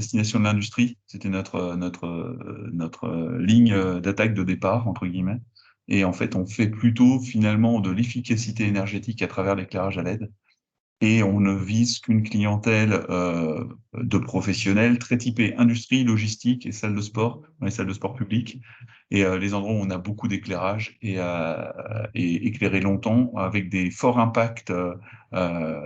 destination de l'industrie. C'était notre ligne d'attaque de départ, entre guillemets. Et en fait, on fait plutôt finalement de l'efficacité énergétique à travers l'éclairage à LED. Et on ne vise qu'une clientèle de professionnels très typée industrie, logistique et salles de sport, dans les salles de sport publiques, et les endroits où on a beaucoup d'éclairage et éclairer longtemps avec des forts impacts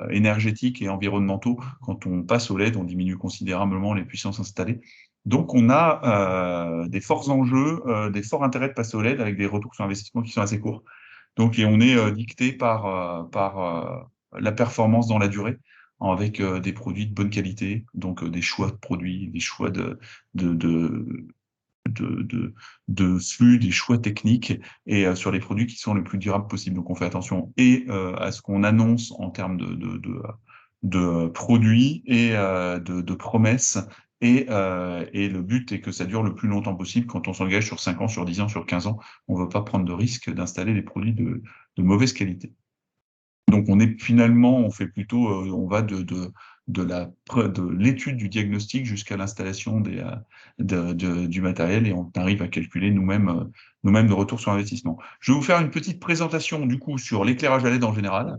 énergétiques et environnementaux. Quand on passe au LED, on diminue considérablement les puissances installées. Donc on a des forts enjeux, des forts intérêts de passer au LED avec des retours sur investissement qui sont assez courts. Donc, et on est dicté par la performance dans la durée, avec des produits de bonne qualité, donc des choix de produits, des choix de, de, de flux, des choix techniques, et sur les produits qui sont le plus durables possible. Donc, on fait attention et à ce qu'on annonce en termes de produits et de promesses. Et le but est que ça dure le plus longtemps possible. Quand on s'engage sur 5 ans, sur 10 ans, sur 15 ans, on ne veut pas prendre de risque d'installer des produits de mauvaise qualité. Donc, on fait plutôt, on va de l'étude du diagnostic jusqu'à l'installation du matériel, et on arrive à calculer nous-mêmes le retour sur investissement. Je vais vous faire une petite présentation du coup sur l'éclairage à LED en général.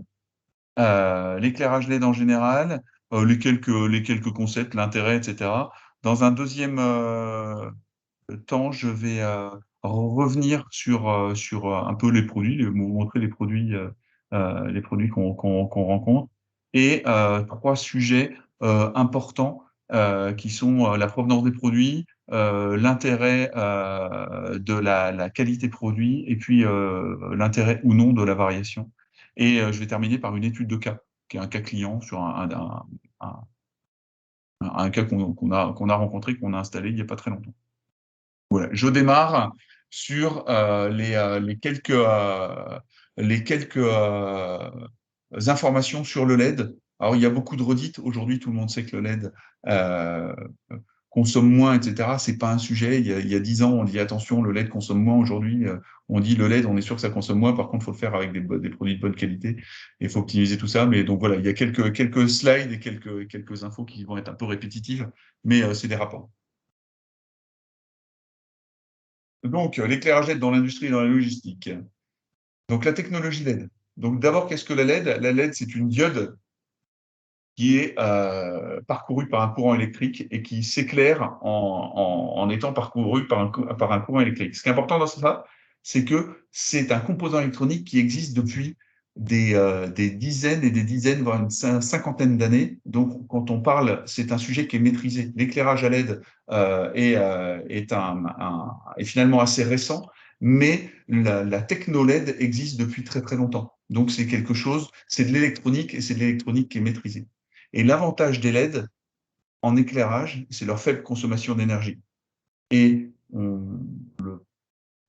L'éclairage LED en général, les quelques concepts, l'intérêt, etc. Dans un deuxième temps, je vais revenir sur un peu les produits, vous montrer les produits qu'on rencontre, et trois sujets importants qui sont la provenance des produits, l'intérêt de la qualité produit, et puis l'intérêt ou non de la variation. Et je vais terminer par une étude de cas, qui est un cas client sur un cas qu'on a rencontré, qu'on a installé il n'y a pas très longtemps. Voilà, je démarre sur les quelques informations sur le LED. Alors, il y a beaucoup de redites. Aujourd'hui, tout le monde sait que le LED euh, consomme moins, etc. C'est pas un sujet. Il y a 10 ans, on dit attention, le LED consomme moins. Aujourd'hui, on dit le LED, on est sûr que ça consomme moins. Par contre, il faut le faire avec des produits de bonne qualité. Il faut optimiser tout ça. Mais donc voilà, il y a quelques slides et quelques infos qui vont être un peu répétitives, mais c'est des rapports. Donc, l'éclairage LED dans l'industrie et dans la logistique. Donc, la technologie LED. Donc, d'abord, qu'est-ce que la LED? La LED, c'est une diode qui est parcourue par un courant électrique et qui s'éclaire en étant parcourue par un courant électrique. Ce qui est important dans ça, c'est que c'est un composant électronique qui existe depuis des dizaines et des dizaines, voire une cinquantaine d'années. Donc, quand on parle, c'est un sujet qui est maîtrisé. L'éclairage à LED est finalement assez récent, mais la techno LED existe depuis très très longtemps. Donc, c'est quelque chose, c'est de l'électronique, et c'est de l'électronique qui est maîtrisée. Et l'avantage des LED en éclairage, c'est leur faible consommation d'énergie. Et le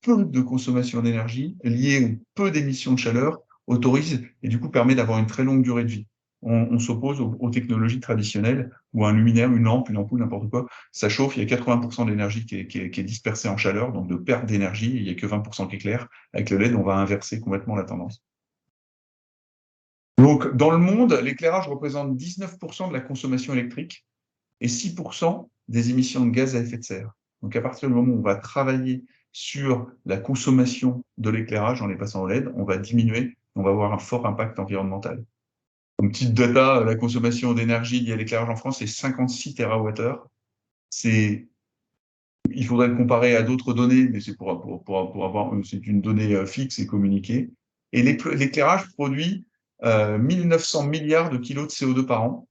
peu de consommation d'énergie lié au peu d'émissions de chaleur autorise et du coup permet d'avoir une très longue durée de vie. On s'oppose aux technologies traditionnelles où un luminaire, une lampe, une ampoule, n'importe quoi, ça chauffe, il y a 80% d'énergie qui est dispersée en chaleur, donc de perte d'énergie, il n'y a que 20% qui éclaire. Avec le LED, on va inverser complètement la tendance. Donc, dans le monde, l'éclairage représente 19% de la consommation électrique et 6% des émissions de gaz à effet de serre. Donc, à partir du moment où on va travailler sur la consommation de l'éclairage en les passant au LED, on va diminuer, on va avoir un fort impact environnemental. Une petite data, la consommation d'énergie liée à l'éclairage en France, c'est 56 TWh. Il faudrait le comparer à d'autres données, mais c'est pour avoir, c'est une donnée fixe et communiquée. Et l'éclairage produit 1900 milliards de kilos de CO2 par an,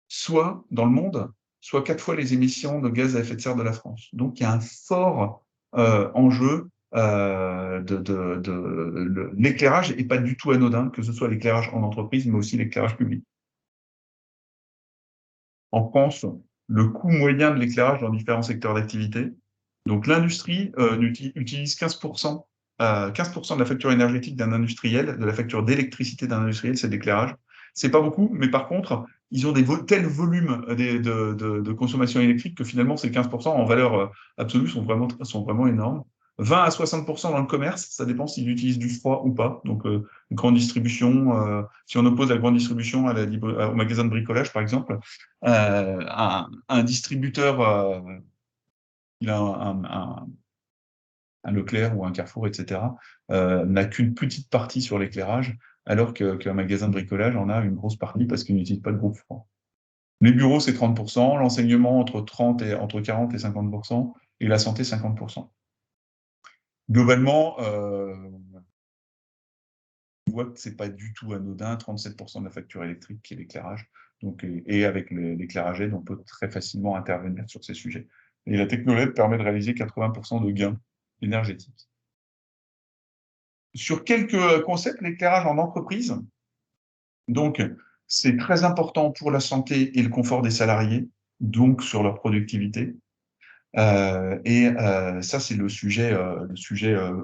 soit dans le monde, soit 4 fois les émissions de gaz à effet de serre de la France. Donc, il y a un fort enjeu l'éclairage n'est pas du tout anodin, que ce soit l'éclairage en entreprise, mais aussi l'éclairage public. En France, le coût moyen de l'éclairage dans différents secteurs d'activité. Donc, l'industrie utilise 15%, 15% de la facture énergétique d'un industriel, de la facture d'électricité d'un industriel, c'est de l'éclairage. C'est pas beaucoup, mais par contre, ils ont tels volumes de consommation électrique que finalement, ces 15% en valeur absolue sont vraiment énormes. 20 à 60% dans le commerce, ça dépend s'ils utilisent du froid ou pas. Donc, grande distribution, si on oppose la grande distribution au magasin de bricolage, par exemple, un distributeur, il a un Leclerc ou un Carrefour, etc., n'a qu'une petite partie sur l'éclairage, alors qu'un magasin de bricolage en a une grosse partie parce qu'il n'utilise pas de groupe froid. Les bureaux, c'est 30%, l'enseignement entre 40 et 50%, et la santé, 50%. Globalement, on voit que c'est pas du tout anodin, 37% de la facture électrique qui est l'éclairage. Donc, et avec l'éclairage LED, on peut très facilement intervenir sur ces sujets. Et la technologie permet de réaliser 80% de gains énergétiques. Sur quelques concepts, l'éclairage en entreprise, donc c'est très important pour la santé et le confort des salariés, donc sur leur productivité. Ça, c'est le sujet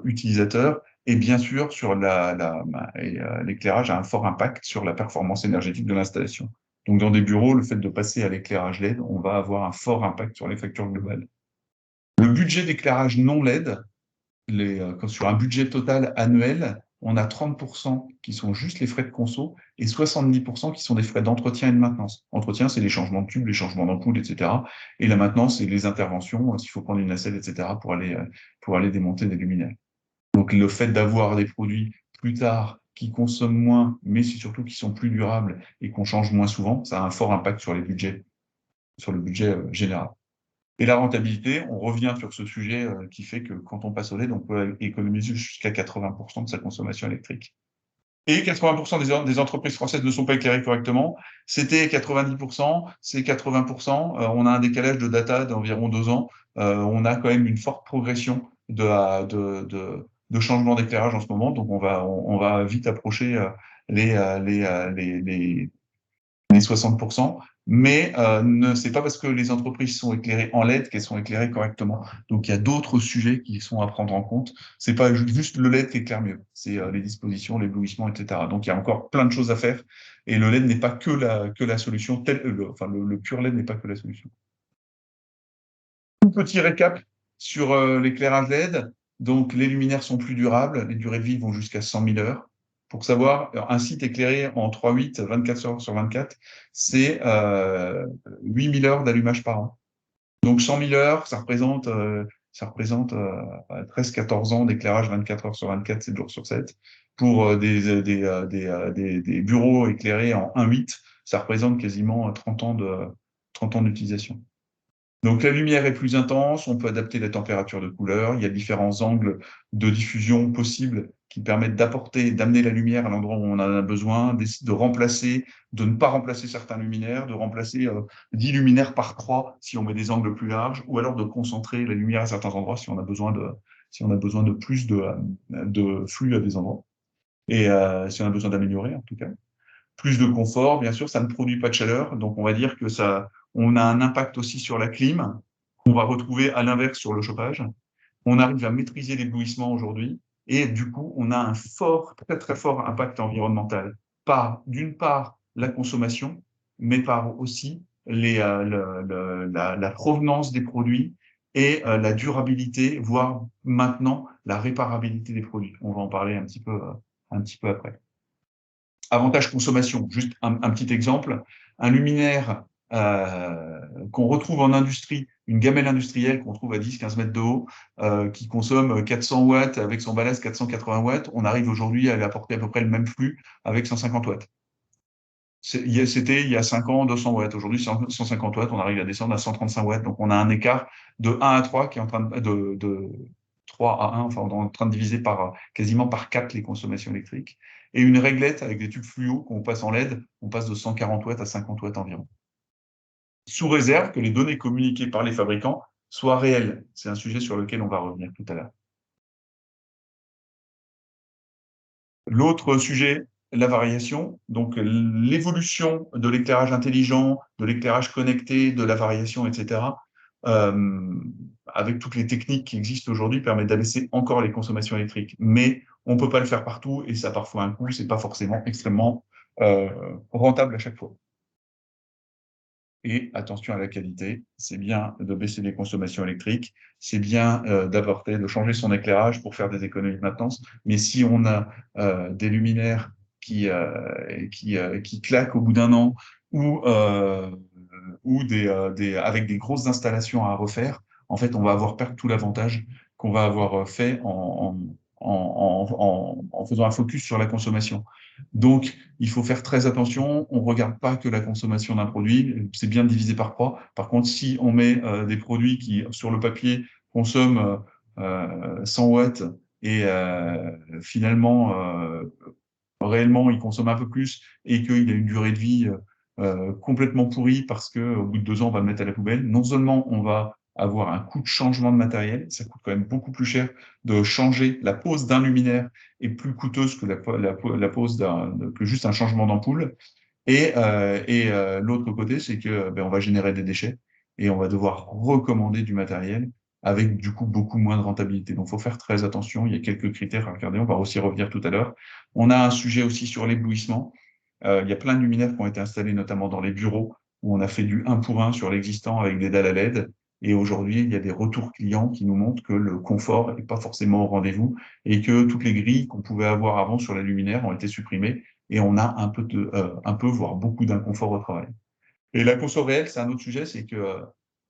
utilisateur. Et bien sûr, sur l'éclairage a un fort impact sur la performance énergétique de l'installation. Donc, dans des bureaux, le fait de passer à l'éclairage LED, on va avoir un fort impact sur les factures globales. Le budget d'éclairage non LED, sur un budget total annuel, on a 30% qui sont juste les frais de conso et 70% qui sont des frais d'entretien et de maintenance. Entretien, c'est les changements de tubes, les changements d'ampoules, etc. Et la maintenance, c'est les interventions, s'il faut prendre une nacelle, etc., pour aller démonter des luminaires. Donc, le fait d'avoir des produits plus tard qui consomment moins, mais surtout qui sont plus durables et qu'on change moins souvent, ça a un fort impact sur les budgets, sur le budget général. Et la rentabilité, on revient sur ce sujet qui fait que quand on passe au LED, on peut économiser jusqu'à 80% de sa consommation électrique. Et 80% des entreprises françaises ne sont pas éclairées correctement. C'était 90%, c'est 80%. On a un décalage de data d'environ 2 ans. On a quand même une forte progression de changement d'éclairage en ce moment. Donc, on va vite approcher les 60%, mais c'est pas parce que les entreprises sont éclairées en LED qu'elles sont éclairées correctement. Donc, il y a d'autres sujets qui sont à prendre en compte. C'est pas juste le LED qui éclaire mieux, c'est les dispositions, l'éblouissement, etc. Donc, il y a encore plein de choses à faire, et le LED n'est pas que la solution, le pur LED n'est pas que la solution. Un petit récap sur l'éclairage LED. Donc, les luminaires sont plus durables, les durées de vie vont jusqu'à 100 000 heures. Pour savoir, un site éclairé en 3/8, 24 heures sur 24, c'est 8 000 heures d'allumage par an. Donc 100 000 heures, ça représente 13-14 ans d'éclairage 24 heures sur 24, 7 jours sur 7. Pour des bureaux éclairés en 1/8, ça représente quasiment 30 ans d'utilisation. Donc la lumière est plus intense, on peut adapter la température de couleur, il y a différents angles de diffusion possibles qui permettent d'amener la lumière à l'endroit où on en a besoin, de remplacer, de ne pas remplacer certains luminaires, de remplacer 10 luminaires par 3 si on met des angles plus larges, ou alors de concentrer la lumière à certains endroits si on a besoin de plus de flux à des endroits, et si on a besoin d'améliorer en tout cas. Plus de confort, bien sûr, ça ne produit pas de chaleur, donc on va dire que on a un impact aussi sur la clim, qu'on va retrouver à l'inverse sur le chauffage. On arrive à maîtriser l'éblouissement aujourd'hui, et du coup, on a un très très fort impact environnemental d'une part, la consommation, mais par aussi la provenance des produits et la durabilité, voire maintenant la réparabilité des produits. On va en parler un petit peu après. Avantage consommation, juste un petit exemple. Un luminaire qu'on retrouve en industrie, une gamelle industrielle qu'on trouve à 10-15 mètres de haut, qui consomme 400 watts avec son ballast 480 watts, on arrive aujourd'hui à apporter à peu près le même flux avec 150 watts. C'était il y a 5 ans 200 watts. Aujourd'hui, 150 watts, on arrive à descendre à 135 watts. Donc, on a un écart de 1 à 3 qui est en train de 3 à 1, enfin, on est en train de diviser quasiment par 4 les consommations électriques. Et une réglette avec des tubes fluo qu'on passe en LED, on passe de 140 watts à 50 watts environ. Sous réserve que les données communiquées par les fabricants soient réelles. C'est un sujet sur lequel on va revenir tout à l'heure. L'autre sujet, la variation, donc l'évolution de l'éclairage intelligent, de l'éclairage connecté, de la variation, etc., avec toutes les techniques qui existent aujourd'hui, permet d'abaisser encore les consommations électriques. Mais on ne peut pas le faire partout et ça a parfois un coût, ce n'est pas forcément extrêmement rentable à chaque fois. Et attention à la qualité, c'est bien de baisser les consommations électriques, c'est bien de changer son éclairage pour faire des économies de maintenance. Mais si on a des luminaires qui claquent au bout d'un an ou avec des grosses installations à refaire, en fait, on va avoir perdu tout l'avantage qu'on va avoir fait en faisant un focus sur la consommation. Donc, il faut faire très attention. On ne regarde pas que la consommation d'un produit. C'est bien divisé par 3. Par contre, si on met des produits qui, sur le papier, consomment 100 watts et finalement, réellement, il consomme un peu plus et qu'il a une durée de vie complètement pourrie parce qu'au bout de 2 ans, on va le mettre à la poubelle, non seulement on va avoir un coût de changement de matériel, ça coûte quand même beaucoup plus cher de changer la pose d'un luminaire est plus coûteuse que la pose que juste un changement d'ampoule. Et l'autre côté, c'est que on va générer des déchets et on va devoir recommander du matériel avec du coup beaucoup moins de rentabilité. Donc, il faut faire très attention. Il y a quelques critères à regarder. On va aussi revenir tout à l'heure. On a un sujet aussi sur l'éblouissement. Il y a plein de luminaires qui ont été installés, notamment dans les bureaux, où on a fait du 1 pour 1 sur l'existant avec des dalles à LED. Et aujourd'hui, il y a des retours clients qui nous montrent que le confort n'est pas forcément au rendez-vous et que toutes les grilles qu'on pouvait avoir avant sur les luminaires ont été supprimées et on a un peu, voire beaucoup d'inconfort au travail. Et la conso réelle, c'est un autre sujet, c'est que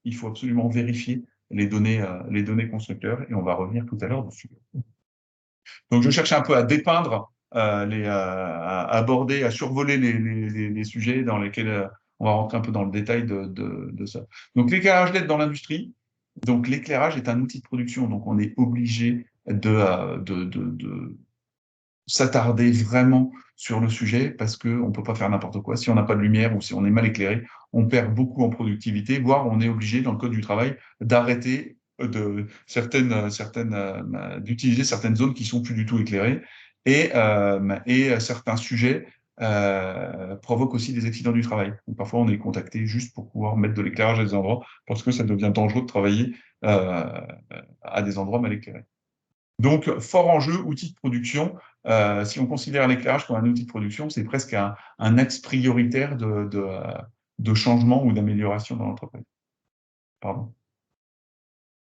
il faut absolument vérifier les données constructeurs, et on va revenir tout à l'heure dessus. Donc, je cherchais un peu à dépeindre, à aborder, à survoler les sujets dans lesquels on va rentrer un peu dans le détail de ça. Donc, l'éclairage LED dans l'industrie. Donc, l'éclairage est un outil de production, donc on est obligé de s'attarder vraiment sur le sujet parce qu'on ne peut pas faire n'importe quoi. Si on n'a pas de lumière ou si on est mal éclairé, on perd beaucoup en productivité, voire on est obligé, dans le code du travail, d'arrêter d'utiliser certaines zones qui sont plus du tout éclairées. Et certains sujets provoquent aussi des accidents du travail. Donc, parfois, on est contacté juste pour pouvoir mettre de l'éclairage à des endroits parce que ça devient dangereux de travailler euh, à des endroits mal éclairés. Donc, fort enjeu, outil de production. Si on considère l'éclairage comme un outil de production, c'est presque un axe prioritaire de changement ou d'amélioration dans l'entreprise. Pardon.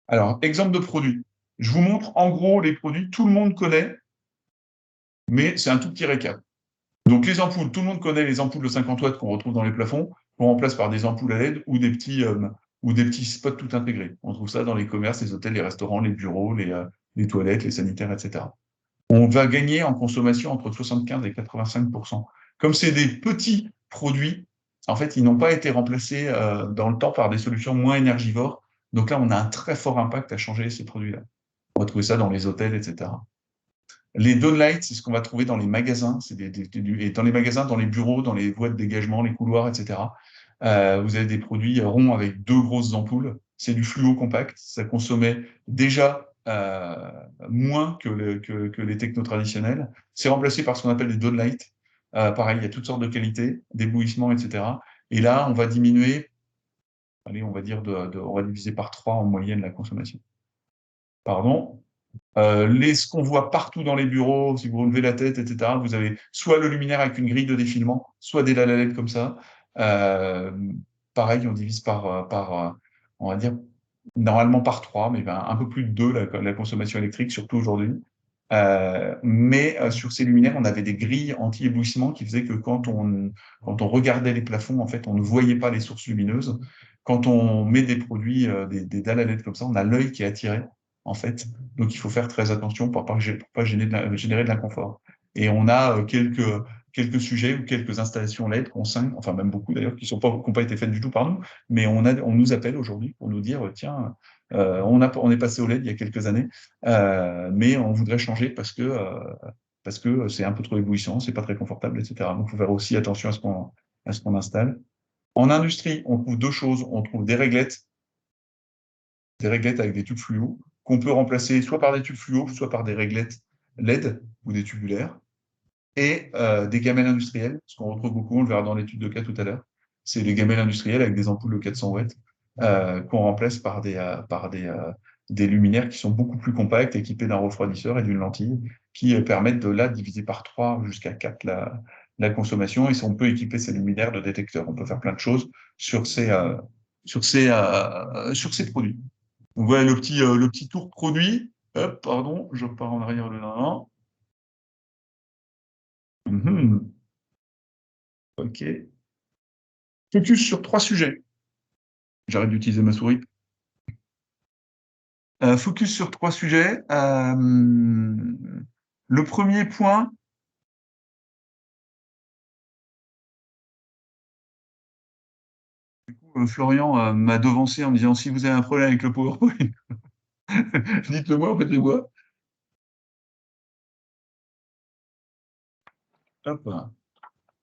Alors, exemple de produit. Je vous montre en gros les produits, tout le monde connaît, mais c'est un tout petit récap. Donc, les ampoules, tout le monde connaît les ampoules de 50 watts qu'on retrouve dans les plafonds, qu'on remplace par des ampoules à LED ou des petits spots tout intégrés. On trouve ça dans les commerces, les hôtels, les restaurants, les bureaux, les toilettes, les sanitaires, etc. On va gagner en consommation entre 75 et 85 %. Comme c'est des petits produits, en fait, ils n'ont pas été remplacés dans le temps par des solutions moins énergivores. Donc là, on a un très fort impact à changer ces produits-là. On va trouver ça dans les hôtels, etc. Les downlights, c'est ce qu'on va trouver dans les magasins. Et dans les magasins, dans les bureaux, dans les voies de dégagement, les couloirs, etc. Vous avez des produits ronds avec 2 grosses ampoules. C'est du fluo compact. Ça consommait déjà moins que les technos traditionnels. C'est remplacé par ce qu'on appelle des downlights. Pareil, il y a toutes sortes de qualités, d'éblouissement, etc. Et là, on va diminuer, allez, on va dire, on va diviser par 3 en moyenne la consommation. Pardon. Ce qu'on voit partout dans les bureaux, si vous relevez la tête, etc., vous avez soit le luminaire avec une grille de défilement, soit des LED comme ça. Pareil, on divise on va dire, normalement par 3, mais un peu plus de 2 la consommation électrique, surtout aujourd'hui. Mais sur ces luminaires, on avait des grilles anti-éblouissement qui faisaient que quand on regardait les plafonds, en fait, on ne voyait pas les sources lumineuses. Quand on met des produits, des dalles à LED comme ça, on a l'œil qui est attiré, en fait. Donc, il faut faire très attention pour ne pas générer de l'inconfort. Et on a quelques sujets ou quelques installations LED enfin même beaucoup d'ailleurs, qui n'ont pas été faites du tout par nous, mais on nous appelle aujourd'hui pour nous dire, tiens, on est passé au LED il y a quelques années, mais on voudrait changer parce que c'est un peu trop éblouissant, c'est pas très confortable, etc. Donc, il faut faire aussi attention à ce qu'on installe. En industrie, on trouve 2 choses. On trouve des réglettes avec des tubes fluo, qu'on peut remplacer soit par des tubes fluo, soit par des réglettes LED ou des tubulaires, et des gamelles industrielles, ce qu'on retrouve beaucoup, on le verra dans l'étude de cas tout à l'heure. C'est les gamelles industrielles avec des ampoules de 400 watts qu'on remplace par des luminaires qui sont beaucoup plus compacts, équipés d'un refroidisseur et d'une lentille, qui permettent de là diviser par 3 jusqu'à 4 la consommation, et on peut équiper ces luminaires de détecteurs. On peut faire plein de choses sur ces produits. Donc voilà le petit tour produit. Hop, pardon, je pars en arrière de là. Mhm. OK. Focus sur 3 sujets. J'arrête d'utiliser ma souris. Focus sur 3 sujets. Le premier point, Florian m'a devancé en me disant si vous avez un problème avec le PowerPoint, dites-le moi, faites-le-moi. Hop.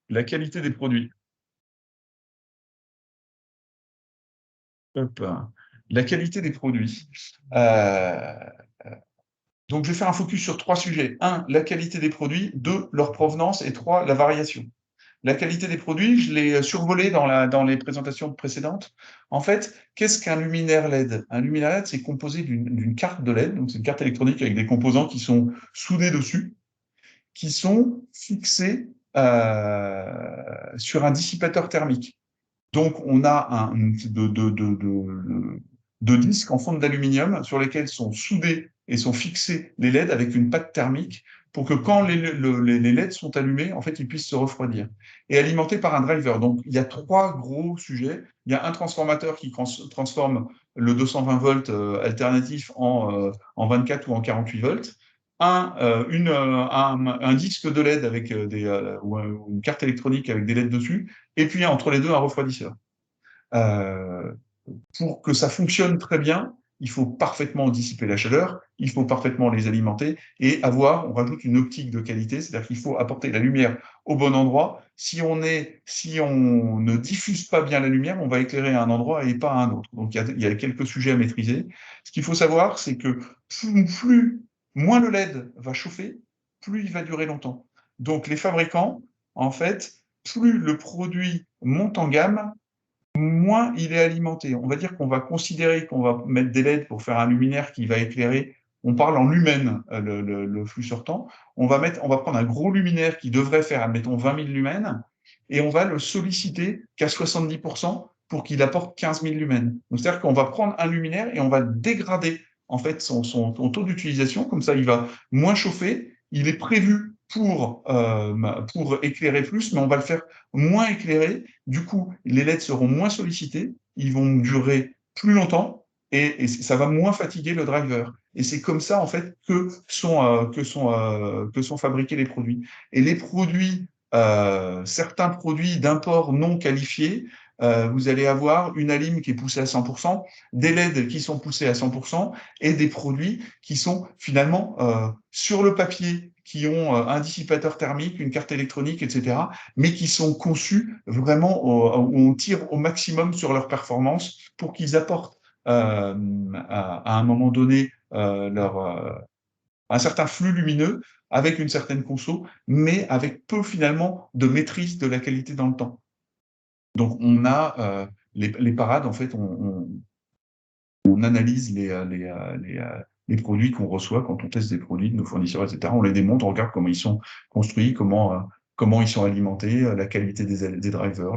La qualité des produits. Hop. La qualité des produits. Euh, donc, je vais faire un focus sur 3 sujets. Un, la qualité des produits. 2, leur provenance. Et 3, la variation. La qualité des produits, je l'ai survolé dans les présentations précédentes. En fait, qu'est-ce qu'un luminaire LED? Un luminaire LED, c'est composé d'une carte de LED, donc c'est une carte électronique avec des composants qui sont soudés dessus, qui sont fixés sur un dissipateur thermique. Donc, on a de disques en fonte d'aluminium sur lesquels sont soudés et sont fixés les LED avec une pâte thermique pour que quand les LED sont allumés, en fait, ils puissent se refroidir et alimentés par un driver. Donc, il y a 3 gros sujets. Il y a un transformateur qui transforme le 220 volts alternatif en 24 ou en 48 volts. Un disque de LED avec ou une carte électronique avec des LED dessus, et puis entre les deux, un refroidisseur. Euh, pour que ça fonctionne très bien, il faut parfaitement dissiper la chaleur, il faut parfaitement les alimenter et on rajoute une optique de qualité, c'est-à-dire qu'il faut apporter la lumière au bon endroit. Si on ne diffuse pas bien la lumière, on va éclairer à un endroit et pas à un autre. Donc il y a quelques sujets à maîtriser. Ce qu'il faut savoir, c'est que moins le LED va chauffer, plus il va durer longtemps. Donc les fabricants, en fait, plus le produit monte en gamme, moins il est alimenté. On va dire qu'on va considérer qu'on va mettre des LED pour faire un luminaire qui va éclairer. On parle en lumens, le flux sortant. On va prendre un gros luminaire qui devrait faire, admettons, 20 000 lumens, et on va le solliciter qu'à 70% pour qu'il apporte 15 000 lumens. C'est-à-dire qu'on va prendre un luminaire et on va dégrader en fait son taux d'utilisation. Comme ça, il va moins chauffer. Il est prévu pour éclairer plus, mais on va le faire moins éclairer. Du coup, les LED seront moins sollicités, ils vont durer plus longtemps et ça va moins fatiguer le driver. Et c'est comme ça, en fait, que sont fabriqués les produits. Et les produits, certains produits d'import non qualifiés, vous allez avoir une alim qui est poussée à 100%, des LED qui sont poussés à 100% et des produits qui sont finalement sur le papier, qui ont un dissipateur thermique, une carte électronique, etc., mais qui sont conçus vraiment où on tire au maximum sur leur performance pour qu'ils apportent à un moment donné un certain flux lumineux avec une certaine conso, mais avec peu finalement de maîtrise de la qualité dans le temps. Donc on a les parades, en fait, on analyse les produits qu'on reçoit quand on teste des produits de nos fournisseurs, etc. On les démonte, on regarde comment ils sont construits, comment ils sont alimentés, la qualité des drivers,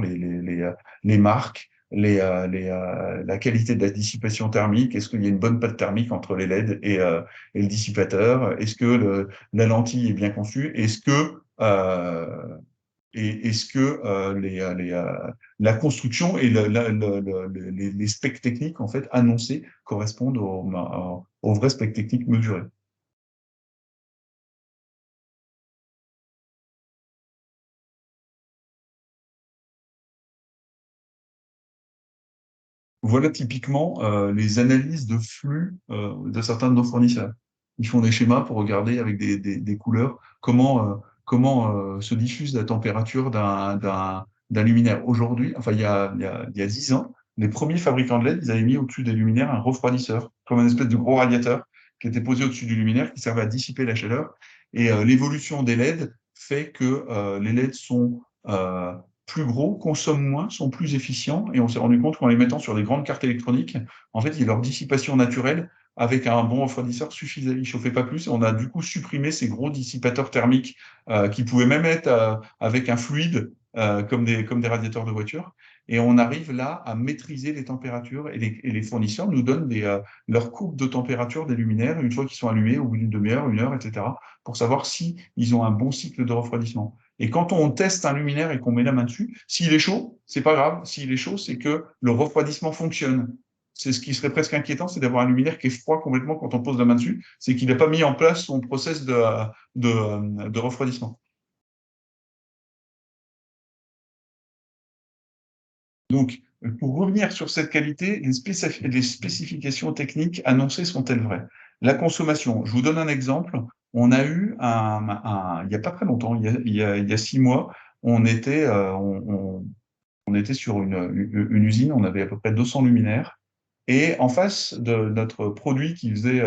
les marques, la qualité de la dissipation thermique. Est-ce qu'il y a une bonne pâte thermique entre les LED et le dissipateur? Est-ce que la lentille est bien conçue? Est-ce que la construction et les specs techniques en fait annoncés correspondent aux vrais specs techniques mesurés? Voilà typiquement les analyses de flux de certains de nos fournisseurs. Ils font des schémas pour regarder avec des couleurs comment se diffuse la température d'un luminaire. Aujourd'hui, enfin il y a 10 ans, les premiers fabricants de LED, ils avaient mis au-dessus des luminaires un refroidisseur, comme un espèce de gros radiateur qui était posé au-dessus du luminaire, qui servait à dissiper la chaleur. Et l'évolution des LED fait que les LED sont plus gros, consomment moins, sont plus efficients, et on s'est rendu compte qu'en les mettant sur des grandes cartes électroniques, en fait, leur dissipation naturelle avec un bon refroidisseur suffisait. Il chauffait pas plus. On a du coup supprimé ces gros dissipateurs thermiques qui pouvaient même être avec un fluide comme des radiateurs de voiture. Et on arrive là à maîtriser les températures et les fournisseurs nous donnent leur courbe de température des luminaires une fois qu'ils sont allumés au bout d'une demi-heure, une heure, etc. pour savoir si ils ont un bon cycle de refroidissement. Et quand on teste un luminaire et qu'on met la main dessus, s'il est chaud, c'est pas grave. S'il est chaud, c'est que le refroidissement fonctionne. C'est ce qui serait presque inquiétant, c'est d'avoir un luminaire qui est froid complètement quand on pose la main dessus. C'est qu'il n'a pas mis en place son process de refroidissement. Donc, pour revenir sur cette qualité, les spécifications techniques annoncées sont-elles vraies? La consommation, je vous donne un exemple. On a eu il n'y a pas très longtemps, il y a 6 mois, on était sur une usine, on avait à peu près 200 luminaires, et en face de notre produit qui faisait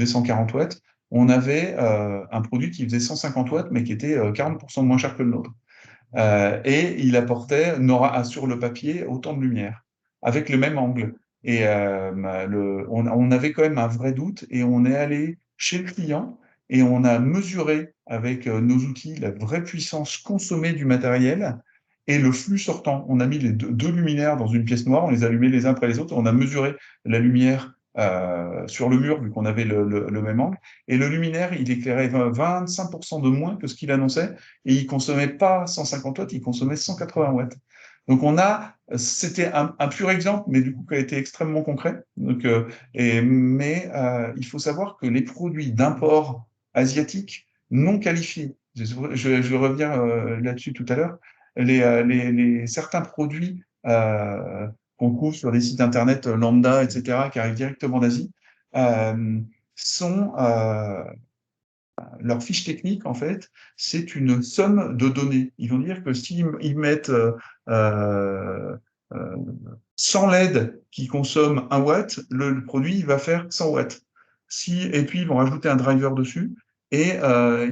140 watts, on avait un produit qui faisait 150 watts, mais qui était 40% moins cher que le nôtre. Et il apportait sur le papier autant de lumière, avec le même angle. Et on avait quand même un vrai doute, et on est allé chez le client, et on a mesuré avec nos outils la vraie puissance consommée du matériel et le flux sortant. On a mis les deux luminaires dans une pièce noire, on les a allumés les uns après les autres, on a mesuré la lumière sur le mur, vu qu'on avait le même angle, et le luminaire, il éclairait 25% de moins que ce qu'il annonçait, et il consommait pas 150 watts, il consommait 180 watts. Donc c'était un pur exemple, mais du coup qui a été extrêmement concret. Donc, il faut savoir que les produits d'import asiatique non qualifiés, je vais revenir là-dessus tout à l'heure, certains produits qu'on trouve sur des sites internet lambda, etc., qui arrivent directement d'Asie, euh, sont leur fiche technique, en fait, c'est une somme de données. Ils vont dire que s'ils ils mettent euh, 100 LED qui consomment 1 watt, le produit il va faire 100 watts. Et puis, ils vont rajouter un driver dessus. Et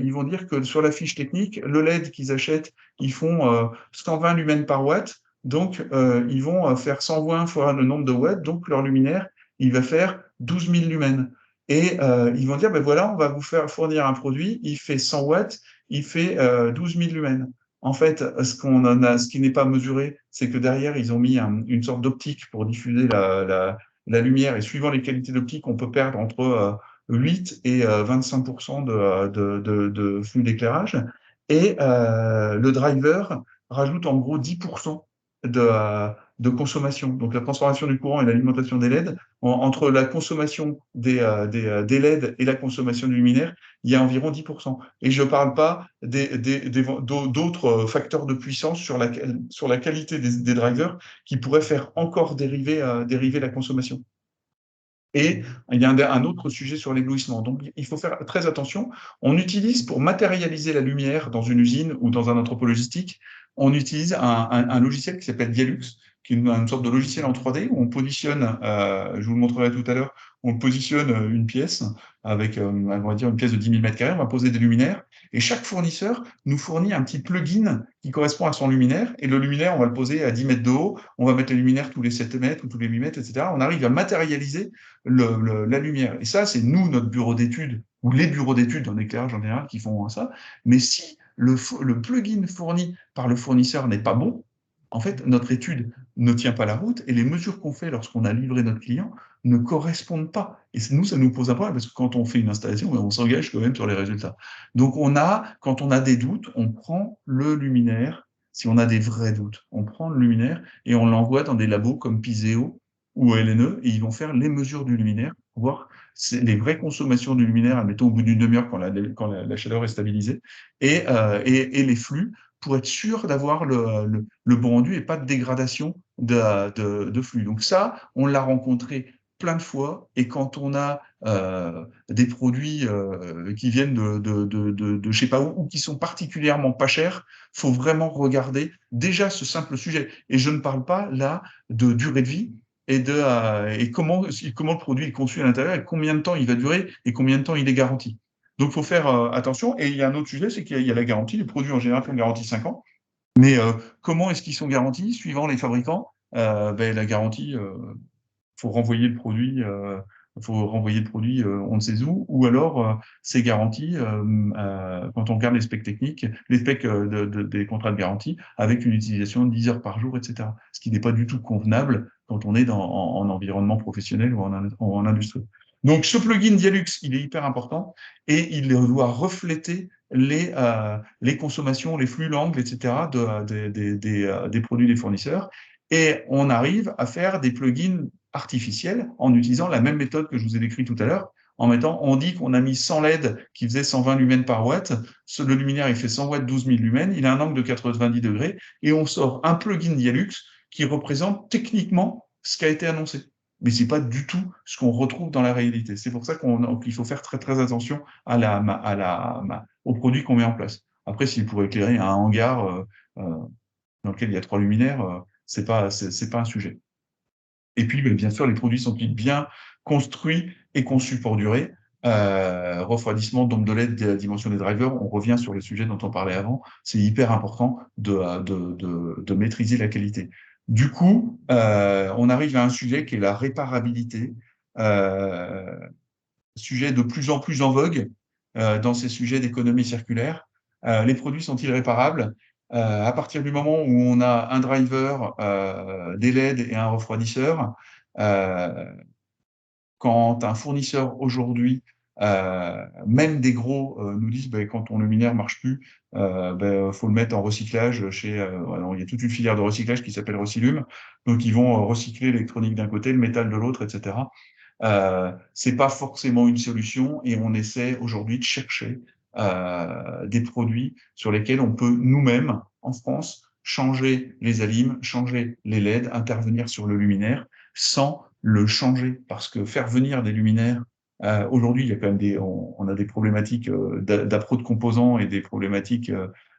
ils vont dire que sur la fiche technique, le LED qu'ils achètent, ils font 120 lumens par watt. Donc, ils vont faire 120 fois le nombre de watts. Donc, leur luminaire, il va faire 12 000 lumens. Et ils vont dire, ben voilà, on va vous faire fournir un produit, il fait 100 watts, il fait 12 000 lumens. En fait, ce qui n'est pas mesuré, c'est que derrière, ils ont mis une sorte d'optique pour diffuser la lumière. Et suivant les qualités d'optique, on peut perdre entre 8 et 25% de flux d'éclairage. Et le driver rajoute en gros 10% de consommation. Donc la transformation du courant et l'alimentation des LED, entre la consommation des LED et la consommation du luminaire, il y a environ 10%. Et je ne parle pas d'autres facteurs de puissance sur la qualité des drivers qui pourraient faire encore dériver la consommation. Et il y a un autre sujet sur l'éblouissement. Donc, il faut faire très attention. On utilise, pour matérialiser la lumière dans une usine ou dans un entrepôt logistique, on utilise un logiciel qui s'appelle Dialux, qui est une sorte de logiciel en 3D où on positionne, je vous le montrerai tout à l'heure, on positionne une pièce avec, on va dire, une pièce de 10 000 m², on va poser des luminaires, et chaque fournisseur nous fournit un petit plugin qui correspond à son luminaire, et le luminaire, on va le poser à 10 mètres de haut, on va mettre les luminaires tous les 7 mètres ou tous les 8 mètres, etc. On arrive à matérialiser la lumière. Et ça, c'est nous, notre bureau d'études, ou les bureaux d'études en éclairage en général qui font ça. Mais si le plugin fourni par le fournisseur n'est pas bon, en fait, notre étude ne tient pas la route et les mesures qu'on fait lorsqu'on a livré notre client ne correspondent pas. Et nous, ça nous pose un problème parce que quand on fait une installation, on s'engage quand même sur les résultats. Donc, quand on a des doutes, on prend le luminaire. Si on a des vrais doutes, on prend le luminaire et on l'envoie dans des labos comme Piseo ou LNE, et ils vont faire les mesures du luminaire pour voir les vraies consommations du luminaire, admettons au bout d'une demi-heure quand la chaleur est stabilisée, et les flux pour être sûr d'avoir le bon rendu et pas de dégradation de flux. Donc ça, on l'a rencontré plein de fois, et quand on a des produits qui viennent de je sais pas où, ou qui sont particulièrement pas chers, faut vraiment regarder déjà ce simple sujet. Et je ne parle pas là de durée de vie, et comment le produit est conçu à l'intérieur, et combien de temps il va durer, et combien de temps il est garanti. Donc, il faut faire attention. Et il y a un autre sujet, c'est qu'il y a la garantie. Les produits, en général, sont garantis 5 ans. Mais comment est-ce qu'ils sont garantis? Suivant les fabricants, la garantie, faut renvoyer le produit il faut renvoyer le produit on ne sait où, ou alors c'est garanti quand on regarde les specs techniques, les specs des contrats de garantie, avec une utilisation de 10 heures par jour, etc. Ce qui n'est pas du tout convenable quand on est en environnement professionnel ou en industrie. Donc, ce plugin Dialux, il est hyper important et il doit refléter les consommations, les flux langles, etc. Des produits des fournisseurs. Et on arrive à faire des plugins artificiels en utilisant la même méthode que je vous ai décrite tout à l'heure. On dit qu'on a mis 100 LED qui faisait 120 lumens par watt. Le luminaire, il fait 100 watts, 12 000 lumens. Il a un angle de 90 degrés. Et on sort un plugin Dialux qui représente techniquement ce qui a été annoncé. Mais ce n'est pas du tout ce qu'on retrouve dans la réalité. C'est pour ça qu'il faut faire très, très attention aux produits qu'on met en place. Après, s'il pourrait éclairer un hangar dans lequel il y a 3 luminaires, c'est pas un sujet. Et puis, bien sûr, les produits sont-ils bien construits et conçus pour durer. Refroidissement, d'ombre de LED, de la dimension des drivers, on revient sur le sujet dont on parlait avant. C'est hyper important de maîtriser la qualité. Du coup, on arrive à un sujet qui est la réparabilité, sujet de plus en plus en vogue dans ces sujets d'économie circulaire. Les produits sont-ils réparables? À partir du moment où on a un driver, des LED et un refroidisseur, quand un fournisseur aujourd'hui, même des gros, nous disent quand ton luminaire marche plus, faut le mettre en recyclage alors, il y a toute une filière de recyclage qui s'appelle Recilum, donc ils vont recycler l'électronique d'un côté, le métal de l'autre, etc. C'est pas forcément une solution et on essaie aujourd'hui de chercher des produits sur lesquels on peut nous-mêmes, en France, changer les alimes, changer les LED, intervenir sur le luminaire sans le changer. Parce que faire venir des luminaires, aujourd'hui, il y a quand même on a des problématiques d'appro de composants et des problématiques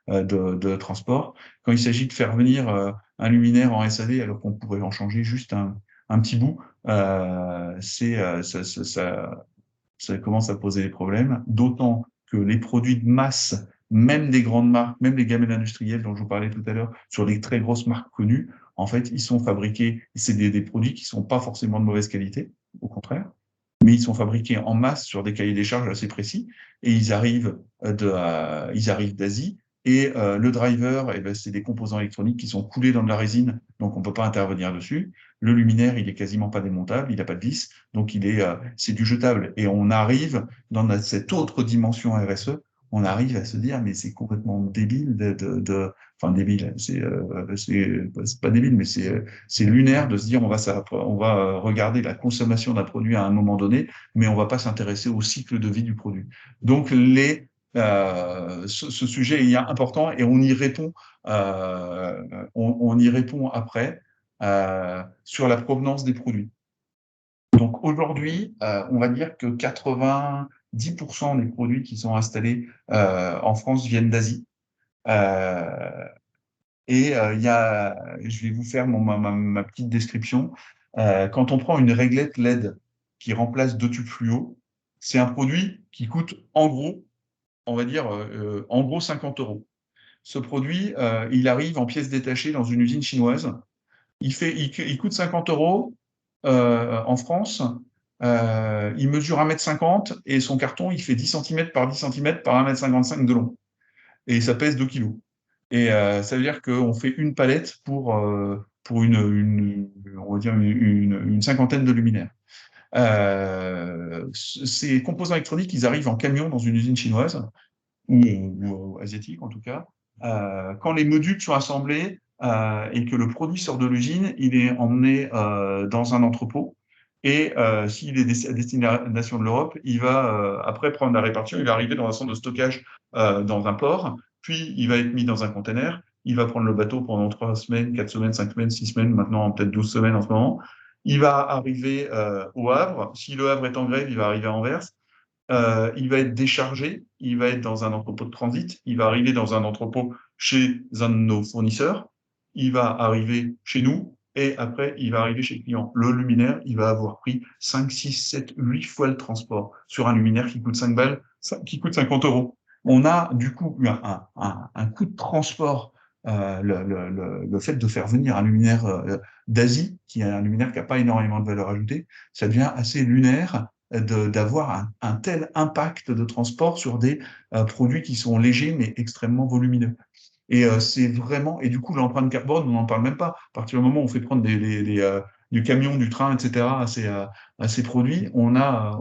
de transport. Quand il s'agit de faire venir un luminaire en SAD alors qu'on pourrait en changer juste un petit bout, ça commence à poser des problèmes, d'autant que les produits de masse, même des grandes marques, même les gamelles industrielles dont je vous parlais tout à l'heure, sur les très grosses marques connues, en fait, ils sont fabriqués, c'est des produits qui ne sont pas forcément de mauvaise qualité, au contraire, mais ils sont fabriqués en masse sur des cahiers des charges assez précis, et ils arrivent d'Asie, et le driver, c'est des composants électroniques qui sont coulés dans de la résine, donc on ne peut pas intervenir dessus. Le luminaire, il est quasiment pas démontable, il n'a pas de vis, donc c'est du jetable. Et on arrive dans cette autre dimension RSE, on arrive à se dire, mais c'est complètement débile enfin débile, c'est pas débile, mais c'est lunaire de se dire, on va regarder la consommation d'un produit à un moment donné, mais on va pas s'intéresser au cycle de vie du produit. Donc ce sujet est important et on y répond après sur la provenance des produits. Donc aujourd'hui, on va dire que 90% des produits qui sont installés en France viennent d'Asie. Je vais vous faire ma petite description. Quand on prend une réglette LED qui remplace deux tubes fluo, c'est un produit qui coûte en gros, on va dire, en gros 50 euros. Ce produit, il arrive en pièces détachées dans une usine chinoise. Il coûte 50 euros en France. Il mesure 1,50 m et son carton, il fait 10 cm par 10 cm par 1,55 m de long. Et ça pèse 2 kg. Et ça veut dire qu'on fait une palette pour on va dire une cinquantaine de luminaires. Ces composants électroniques, ils arrivent en camion dans une usine chinoise, ou asiatique en tout cas. Quand les modules sont assemblés et que le produit sort de l'usine, il est emmené dans un entrepôt. Et s'il est à destination de l'Europe, il va, après prendre la répartition, il va arriver dans un centre de stockage dans un port, puis il va être mis dans un container, il va prendre le bateau pendant 3 semaines, 4 semaines, 5 semaines, 6 semaines, maintenant peut-être 12 semaines en ce moment. Il va arriver au Havre. Si le Havre est en grève, il va arriver à Anvers. Il va être déchargé, il va être dans un entrepôt de transit, il va arriver dans un entrepôt chez un de nos fournisseurs, il va arriver chez nous, et après, il va arriver chez le client. Le luminaire, il va avoir pris 5, 6, 7, 8 fois le transport sur un luminaire qui coûte 5 balles, qui coûte 50 euros. On a du coup un coût de transport le fait de faire venir un luminaire d'Asie, qui est un luminaire qui n'a pas énormément de valeur ajoutée, ça devient assez lunaire d'avoir un tel impact de transport sur des produits qui sont légers mais extrêmement volumineux. Et c'est vraiment, et du coup, l'empreinte carbone, on n'en parle même pas. À partir du moment où on fait prendre du camion, du train, etc., à ces produits, on a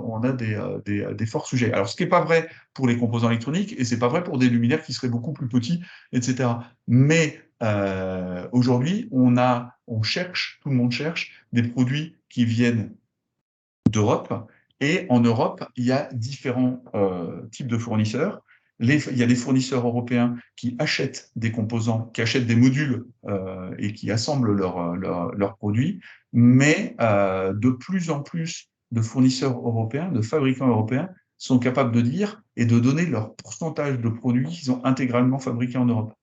des forts sujets. Alors, ce qui n'est pas vrai pour les composants électroniques, et c'est pas vrai pour des luminaires qui seraient beaucoup plus petits, etc. Mais aujourd'hui, on cherche, tout le monde cherche des produits qui viennent d'Europe. Et en Europe, il y a différents types de fournisseurs. Il y a des fournisseurs européens qui achètent des composants, qui achètent des modules et qui assemblent leurs produits, mais de plus en plus de fournisseurs européens, de fabricants européens, sont capables de dire et de donner leur pourcentage de produits qu'ils ont intégralement fabriqués en Europe.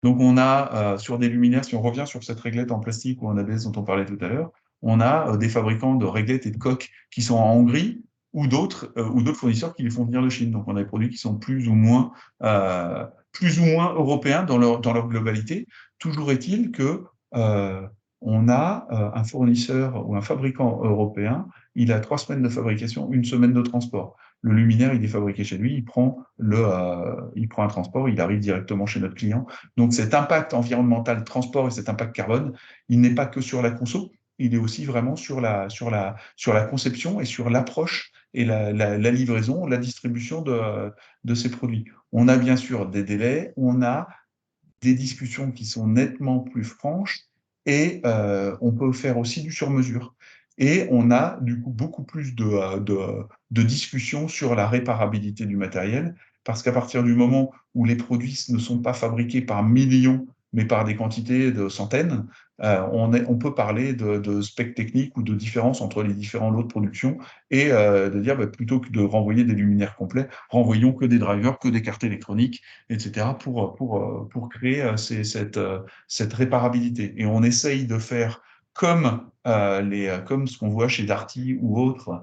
Donc, on a sur des luminaires, si on revient sur cette réglette en plastique ou en ABS dont on parlait tout à l'heure, on a des fabricants de réglettes et de coques qui sont en Hongrie ou d'autres fournisseurs qui les font venir de Chine. Donc, on a des produits qui sont plus ou moins européens dans leur globalité. Toujours est-il que on a un fournisseur ou un fabricant européen, il a 3 semaines de fabrication, 1 semaine de transport. Le luminaire, il est fabriqué chez lui, il prend un transport, il arrive directement chez notre client. Donc cet impact environnemental, transport et cet impact carbone, il n'est pas que sur la conso, il est aussi vraiment sur la conception et sur l'approche et la livraison, la distribution de ces produits. On a bien sûr des délais, on a des discussions qui sont nettement plus franches et on peut faire aussi du sur-mesure. Et on a du coup beaucoup plus de discussions sur la réparabilité du matériel, parce qu'à partir du moment où les produits ne sont pas fabriqués par millions, mais par des quantités de centaines, on peut parler de spec technique ou de différence entre les différents lots de production et de dire bah, plutôt que de renvoyer des luminaires complets, renvoyons que des drivers, que des cartes électroniques, etc., pour créer cette réparabilité. Et on essaye de faire comme ce qu'on voit chez Darty ou autres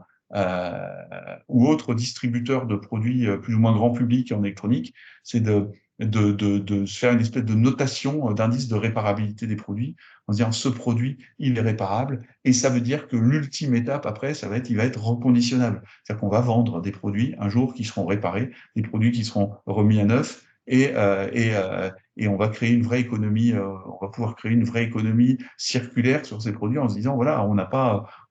distributeurs de produits plus ou moins grand public en électronique, c'est de se faire une espèce de notation d'indice de réparabilité des produits, en se disant ce produit, il est réparable, et ça veut dire que l'ultime étape après, il va être reconditionnable. C'est-à-dire qu'on va vendre des produits un jour qui seront réparés, des produits qui seront remis à neuf, et on va créer une vraie économie, on va pouvoir créer une vraie économie circulaire sur ces produits en se disant, voilà,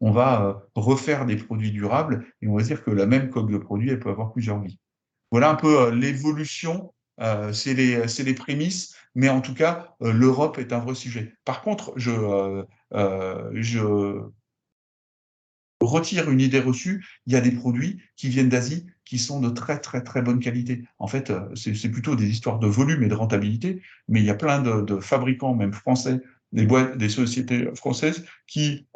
on va refaire des produits durables et on va dire que la même coque de produit, elle peut avoir plusieurs vies. Voilà un peu l'évolution, c'est les prémices, mais en tout cas, l'Europe est un vrai sujet. Par contre, je retire une idée reçue, il y a des produits qui viennent d'Asie qui sont de très très très bonne qualité. En fait, c'est plutôt des histoires de volume et de rentabilité, mais il y a plein de fabricants, même français, des sociétés françaises qui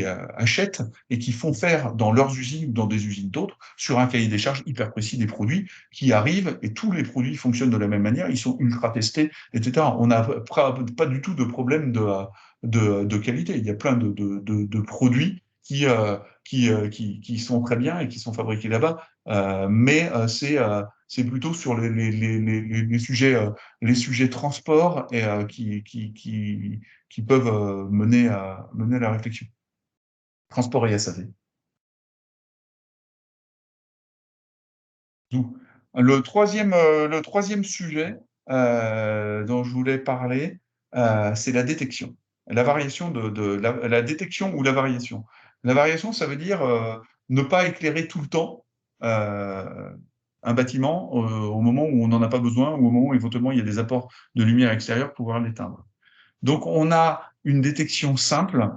achètent et qui font faire dans leurs usines ou dans des usines d'autres, sur un cahier des charges hyper précis des produits qui arrivent et tous les produits fonctionnent de la même manière, ils sont ultra testés, etc. On n'a pas du tout de problème de qualité. Il y a plein de produits qui sont très bien et qui sont fabriqués là-bas, mais c'est plutôt sur les sujets transport et, qui peuvent mener à la réflexion. Transport et SAV. D'où. Le troisième sujet dont je voulais parler, c'est la détection. La variation la détection ou la variation. La variation, ça veut dire ne pas éclairer tout le temps euh, un bâtiment au moment où on n'en a pas besoin ou au moment où éventuellement il y a des apports de lumière extérieure pour pouvoir l'éteindre. Donc on a une détection simple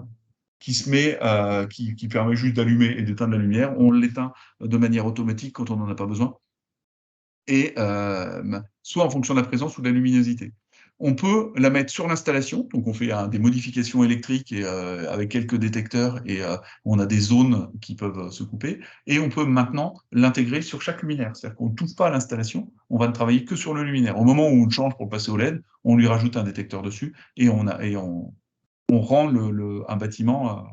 qui permet juste d'allumer et d'éteindre la lumière. On l'éteint de manière automatique quand on n'en a pas besoin et soit en fonction de la présence ou de la luminosité. On peut la mettre sur l'installation, donc on fait des modifications électriques et, avec quelques détecteurs et on a des zones qui peuvent se couper. Et on peut maintenant l'intégrer sur chaque luminaire, c'est-à-dire qu'on ne touche pas à l'installation, on va ne travailler que sur le luminaire. Au moment où on change pour passer au LED, on lui rajoute un détecteur dessus et on rend un bâtiment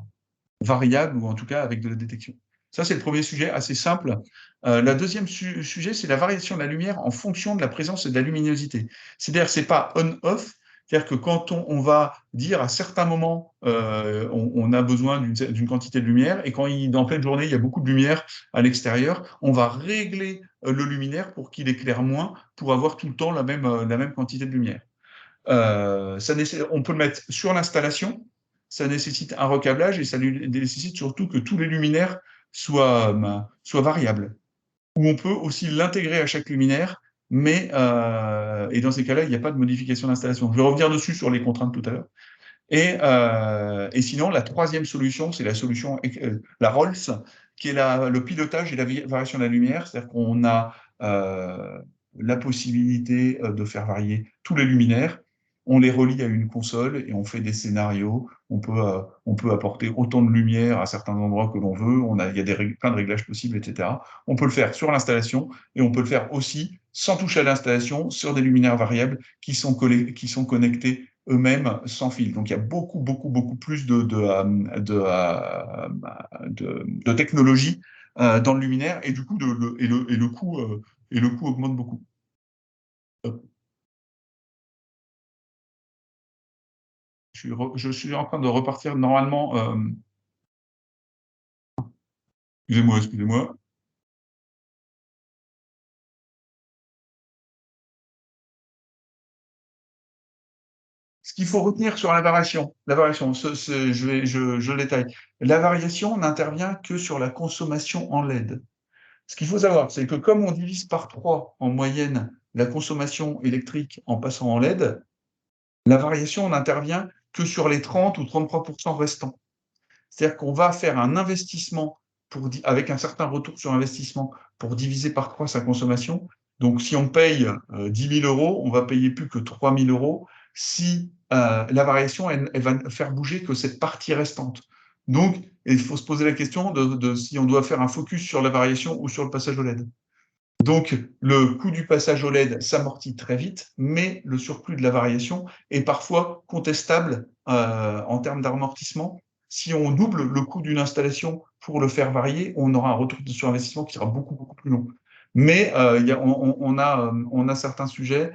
variable ou en tout cas avec de la détection. Ça, c'est le premier sujet, assez simple. La deuxième sujet, c'est la variation de la lumière en fonction de la présence et de la luminosité. C'est-à-dire, c'est pas on-off, c'est-à-dire que quand on va dire à certains moments, on a besoin d'une quantité de lumière, et quand en pleine journée, il y a beaucoup de lumière à l'extérieur, on va régler le luminaire pour qu'il éclaire moins, pour avoir tout le temps la même quantité de lumière. On peut le mettre sur l'installation, ça nécessite un recablage et ça nécessite surtout que tous les luminaires soient variables. Ou on peut aussi l'intégrer à chaque luminaire, et dans ces cas-là, il n'y a pas de modification d'installation. Je vais revenir dessus sur les contraintes tout à l'heure. Et sinon, la troisième solution, c'est la solution, la Rolls, qui est le pilotage et la variation de la lumière. C'est-à-dire qu'on a la possibilité de faire varier tous les luminaires. On les relie à une console et on fait des scénarios. On peut apporter autant de lumière à certains endroits que l'on veut. Il y a plein de réglages possibles, etc. On peut le faire sur l'installation et on peut le faire aussi sans toucher à l'installation sur des luminaires variables qui sont connectés eux-mêmes sans fil. Donc il y a beaucoup, beaucoup, beaucoup plus de technologie dans le luminaire et du coup, et le coût augmente beaucoup. Je suis en train de repartir normalement. Excusez-moi. Ce qu'il faut retenir sur la variation, je le détaille. La variation n'intervient que sur la consommation en LED. Ce qu'il faut savoir, c'est que comme on divise par 3 en moyenne la consommation électrique en passant en LED, la variation n'intervient que sur les 30 ou 33% restants. C'est-à-dire qu'on va faire un investissement avec un certain retour sur investissement pour diviser par 3 sa consommation. Donc, si on paye 10 000 euros, on va payer plus que 3 000 euros si la variation, elle va faire bouger que cette partie restante. Donc, il faut se poser la question de si on doit faire un focus sur la variation ou sur le passage au LED. Donc, le coût du passage au LED s'amortit très vite, mais le surplus de la variation est parfois contestable en termes d'amortissement. Si on double le coût d'une installation pour le faire varier, on aura un retour sur investissement qui sera beaucoup, beaucoup plus long. Mais on a certains sujets.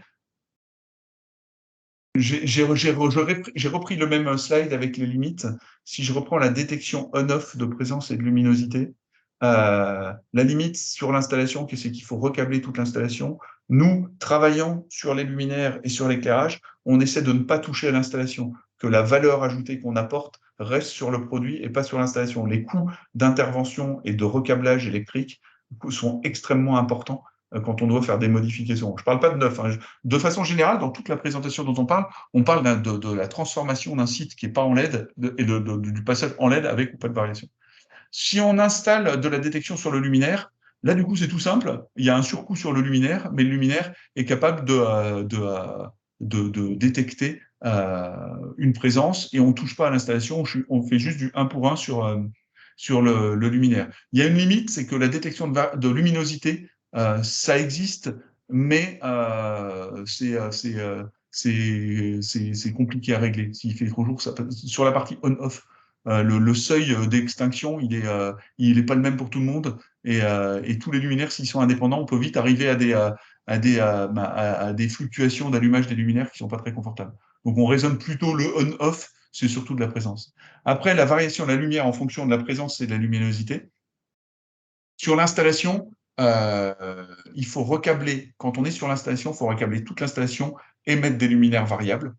J'ai repris le même slide avec les limites. Si je reprends la détection on-off de présence et de luminosité, la limite sur l'installation, c'est qu'il faut recabler toute l'installation. Nous, travaillant sur les luminaires et sur l'éclairage, on essaie de ne pas toucher à l'installation, que la valeur ajoutée qu'on apporte reste sur le produit et pas sur l'installation. Les coûts d'intervention et de recablage électrique sont extrêmement importants quand on doit faire des modifications. Je ne parle pas de neuf. De façon générale, dans toute la présentation dont on parle de la transformation d'un site qui n'est pas en LED et du passage en LED avec ou pas de variation. Si on installe de la détection sur le luminaire, là, du coup, c'est tout simple. Il y a un surcoût sur le luminaire, mais le luminaire est capable de détecter une présence et on ne touche pas à l'installation, on fait juste du 1 pour 1 sur le luminaire. Il y a une limite, c'est que la détection de luminosité, ça existe, mais c'est compliqué à régler. S'il fait trop jour, sur la partie on-off, le seuil d'extinction, il est pas le même pour tout le monde. Et tous les luminaires, s'ils sont indépendants, on peut vite arriver à des fluctuations d'allumage des luminaires qui sont pas très confortables. Donc, on raisonne plutôt le on-off, c'est surtout de la présence. Après, la variation de la lumière en fonction de la présence et de la luminosité. Sur l'installation, il faut recabler, quand on est sur l'installation, il faut recabler toute l'installation et mettre des luminaires variables.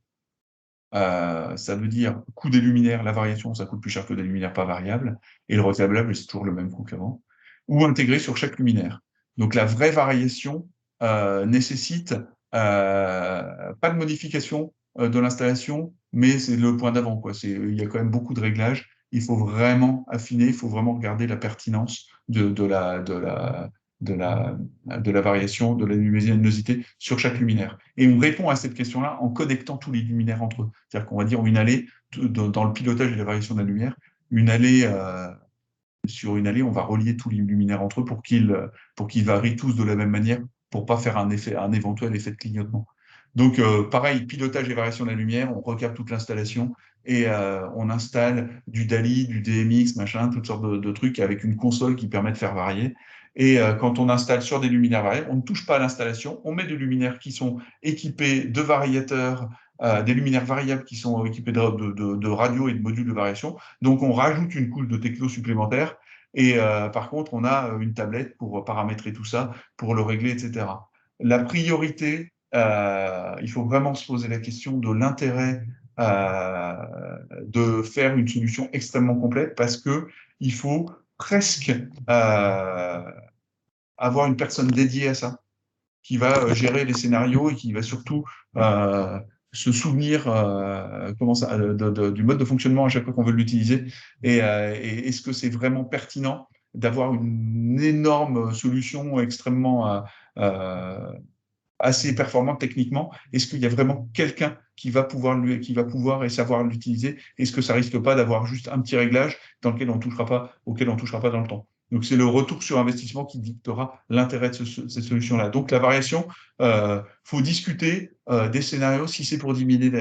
Ça veut dire coût des luminaires, la variation, ça coûte plus cher que des luminaires pas variables, et le recablable, c'est toujours le même coût qu'avant, ou intégré sur chaque luminaire. Donc la vraie variation nécessite pas de modification de l'installation, mais c'est le point d'avant, quoi. Il y a quand même beaucoup de réglages. Il faut vraiment affiner, il faut vraiment regarder la pertinence de la variation, de la luminosité sur chaque luminaire. Et on répond à cette question-là en connectant tous les luminaires entre eux. C'est-à-dire qu'on va dire une allée, dans le pilotage et la variation de la lumière, sur une allée, on va relier tous les luminaires entre eux pour qu'ils varient tous de la même manière, pour pas faire un éventuel effet de clignotement. Donc, pareil, pilotage et variation de la lumière, on recapte toute l'installation et on installe du DALI, du DMX, machin, toutes sortes de trucs avec une console qui permet de faire varier. Et quand on installe sur des luminaires variés, on ne touche pas à l'installation, on met des luminaires qui sont équipés de variateurs, des luminaires variables qui sont équipés de radios et de modules de variation. Donc on rajoute une couche de techno supplémentaire. Et par contre, on a une tablette pour paramétrer tout ça, pour le régler, etc. La priorité, il faut vraiment se poser la question de l'intérêt euh, de faire une solution extrêmement complète parce que il faut presque avoir une personne dédiée à ça, qui va gérer les scénarios et qui va surtout euh, se souvenir comment ça, du mode de fonctionnement à chaque fois qu'on veut l'utiliser. Et est-ce que c'est vraiment pertinent d'avoir une énorme solution extrêmement assez performante techniquement? Est-ce qu'il y a vraiment quelqu'un qui va pouvoir et savoir l'utiliser? Est-ce que ça risque pas d'avoir juste un petit réglage dans lequel auquel on touchera pas dans le temps? Donc, c'est le retour sur investissement qui dictera l'intérêt de cette solution-là. Donc, la variation, faut discuter des scénarios. Si c'est pour diminuer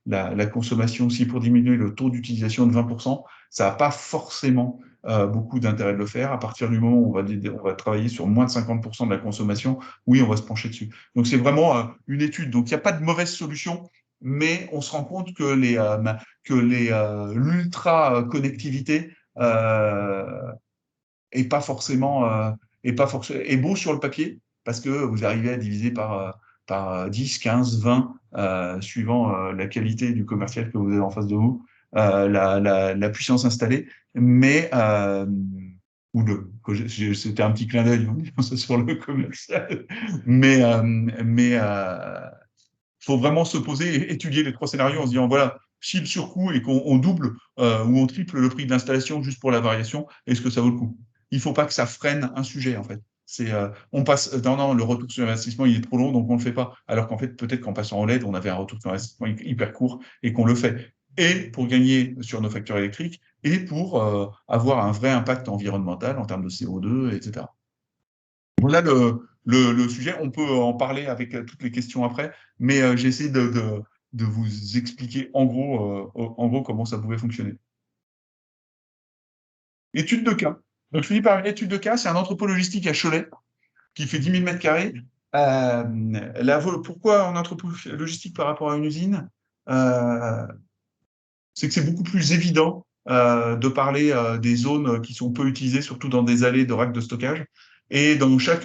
la consommation, si c'est pour diminuer le taux d'utilisation de 20%, ça n'a pas forcément beaucoup d'intérêt de le faire. À partir du moment où on va travailler sur moins de 50% de la consommation, oui, on va se pencher dessus. Donc, c'est vraiment une étude. Donc, il n'y a pas de mauvaise solution, mais on se rend compte que l'ultra connectivité est pas forcément, est beau sur le papier parce que vous arrivez à diviser par 10, 15, 20, suivant la qualité du commercial que vous avez en face de vous, la puissance installée, mais c'était un petit clin d'œil en disant ça sur le commercial, mais faut vraiment se poser et étudier les trois scénarios en se disant voilà, si le surcoût et qu'on double ou on triple le prix de l'installation juste pour la variation, est-ce que ça vaut le coup? Il ne faut pas que ça freine un sujet en fait. On passe, non, le retour sur investissement, il est trop long, donc on ne le fait pas. Alors qu'en fait, peut-être qu'en passant en LED, on avait un retour sur investissement hyper court et qu'on le fait. Et pour gagner sur nos factures électriques et pour avoir un vrai impact environnemental en termes de CO2, etc. Voilà le sujet. On peut en parler avec toutes les questions après, mais j'ai essayé de vous expliquer en gros comment ça pouvait fonctionner. Étude de cas. Donc, je finis par une étude de cas. C'est un entrepôt logistique à Cholet qui fait 10 000 mètres carrés. Pourquoi un entrepôt logistique par rapport à une usine? Euh, c'est que c'est beaucoup plus évident de parler des zones qui sont peu utilisées, surtout dans des allées de racks de stockage. Et dans chaque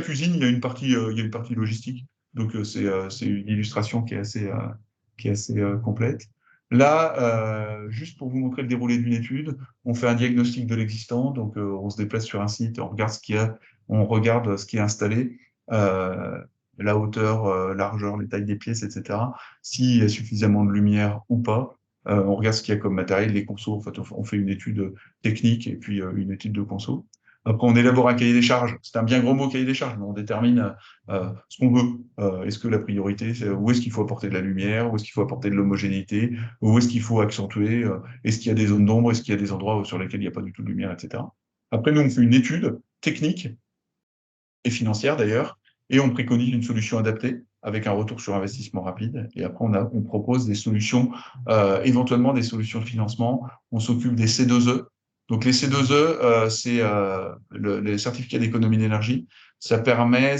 usine, il y a une partie logistique. Donc, c'est une illustration qui est assez complète. Là, juste pour vous montrer le déroulé d'une étude, on fait un diagnostic de l'existant. Donc, on se déplace sur un site, on regarde on regarde ce qui est installé, euh, la hauteur, largeur, les tailles des pièces, etc. S'il y a suffisamment de lumière ou pas. On regarde ce qu'il y a comme matériel, les consos. En fait, on fait une étude technique et puis une étude de conso. Après, on élabore un cahier des charges. C'est un bien gros mot cahier des charges, mais on détermine ce qu'on veut. Est-ce que la priorité, c'est où est-ce qu'il faut apporter de la lumière, où est-ce qu'il faut apporter de l'homogénéité, où est-ce qu'il faut accentuer, est-ce qu'il y a des zones d'ombre, est-ce qu'il y a des endroits sur lesquels il n'y a pas du tout de lumière, etc. Après, nous, on fait une étude technique et financière d'ailleurs, et on préconise une solution adaptée avec un retour sur investissement rapide. Et après, on propose des solutions, éventuellement des solutions de financement. On s'occupe des C2E. Donc les C2E, c'est les certificats d'économie d'énergie. Ça permet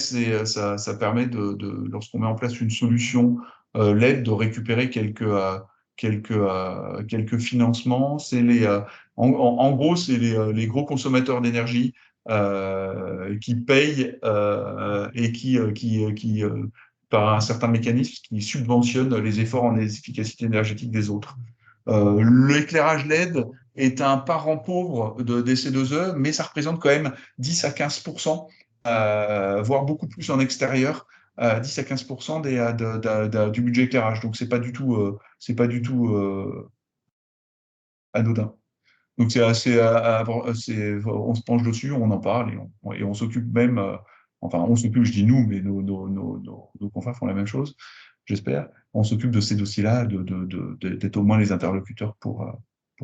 lorsqu'on met en place une solution LED, de récupérer quelques financements. En gros, c'est les gros consommateurs d'énergie qui payent et par un certain mécanisme, qui subventionne les efforts en efficacité énergétique des autres. L'éclairage LED est un parent pauvre des C2E, mais ça représente quand même 10 à 15%, voire beaucoup plus en extérieur, 10 à 15% du budget éclairage. Donc, c'est pas du tout anodin. Donc on se penche dessus, on en parle et on s'occupe même, enfin on s'occupe, je dis nous, mais nos confrères font la même chose, j'espère. On s'occupe de ces dossiers-là, d'être au moins les interlocuteurs pour